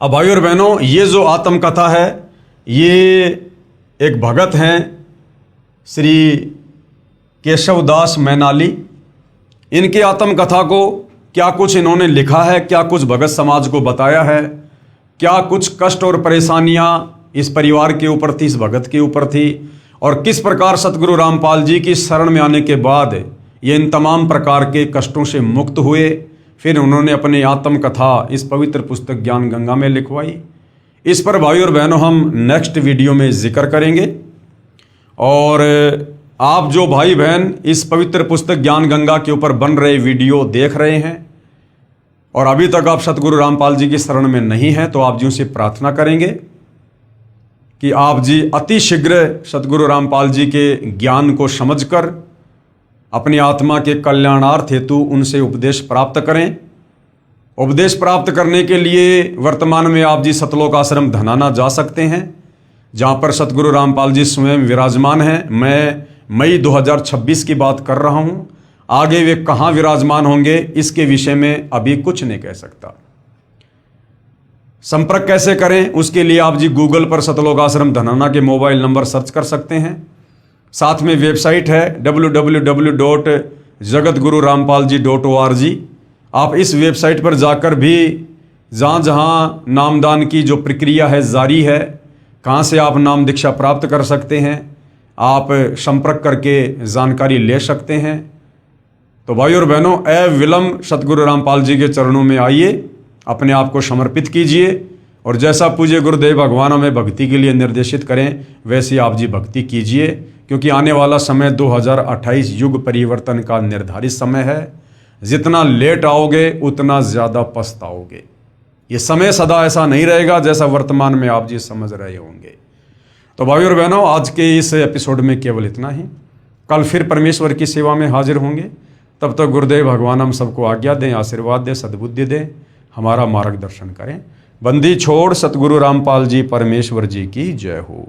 अब भाई और बहनों, ये जो आत्मकथा है, ये एक भगत हैं श्री केशवदास मैनाली। इनकी आत्मकथा को क्या कुछ इन्होंने लिखा है, क्या कुछ भगत समाज को बताया है, क्या कुछ कष्ट और परेशानियां इस परिवार के ऊपर थी, इस भगत के ऊपर थी, और किस प्रकार सतगुरु रामपाल जी की शरण में आने के बाद ये इन तमाम प्रकार के कष्टों से मुक्त हुए। फिर उन्होंने अपनी आत्मकथा इस पवित्र पुस्तक ज्ञान गंगा में लिखवाई। इस पर भाई और बहनों हम नेक्स्ट वीडियो में जिक्र करेंगे। और आप जो भाई बहन इस पवित्र पुस्तक ज्ञान गंगा के ऊपर बन रहे वीडियो देख रहे हैं और अभी तक आप सतगुरु रामपाल जी की शरण में नहीं हैं, तो आप जी से प्रार्थना करेंगे कि आप जी अति शीघ्र सतगुरु रामपाल जी के ज्ञान को समझकर अपनी आत्मा के कल्याणार्थ हेतु उनसे उपदेश प्राप्त करें। उपदेश प्राप्त करने के लिए वर्तमान में आप जी सतलोक आश्रम धनाना जा सकते हैं, जहाँ पर सतगुरु रामपाल जी स्वयं विराजमान हैं। मैं मई 2026 की बात कर रहा हूँ। आगे वे कहाँ विराजमान होंगे इसके विषय में अभी कुछ नहीं कह सकता। संपर्क कैसे करें उसके लिए आप जी गूगल पर सतलोक आश्रम धनाना के मोबाइल नंबर सर्च कर सकते हैं। साथ में वेबसाइट है www.jagatgururampalji.org। आप इस वेबसाइट पर जाकर भी जहाँ जहाँ नामदान की जो प्रक्रिया है जारी है, कहाँ से आप नाम दीक्षा प्राप्त कर सकते हैं, आप संपर्क करके जानकारी ले सकते हैं। तो भाई और बहनों, अविलंब सतगुरु रामपाल जी के चरणों में आइए, अपने आप को समर्पित कीजिए और जैसा पूज्य गुरुदेव भगवान हमें भक्ति के लिए निर्देशित करें वैसी आप जी भक्ति कीजिए, क्योंकि आने वाला समय 2028 युग परिवर्तन का निर्धारित समय है। जितना लेट आओगे उतना ज़्यादा पछताओगे। ये समय सदा ऐसा नहीं रहेगा जैसा वर्तमान में आप जी समझ रहे होंगे। तो भाई और बहनों, आज के इस एपिसोड में केवल इतना ही। कल फिर परमेश्वर की सेवा में हाजिर होंगे। तब तक गुरुदेव भगवान हम सबको आज्ञा दें, आशीर्वाद दें, सद्बुद्धि दें, हमारा मार्गदर्शन करें। बंदी छोड़ सतगुरु रामपाल जी परमेश्वर जी की जय हो।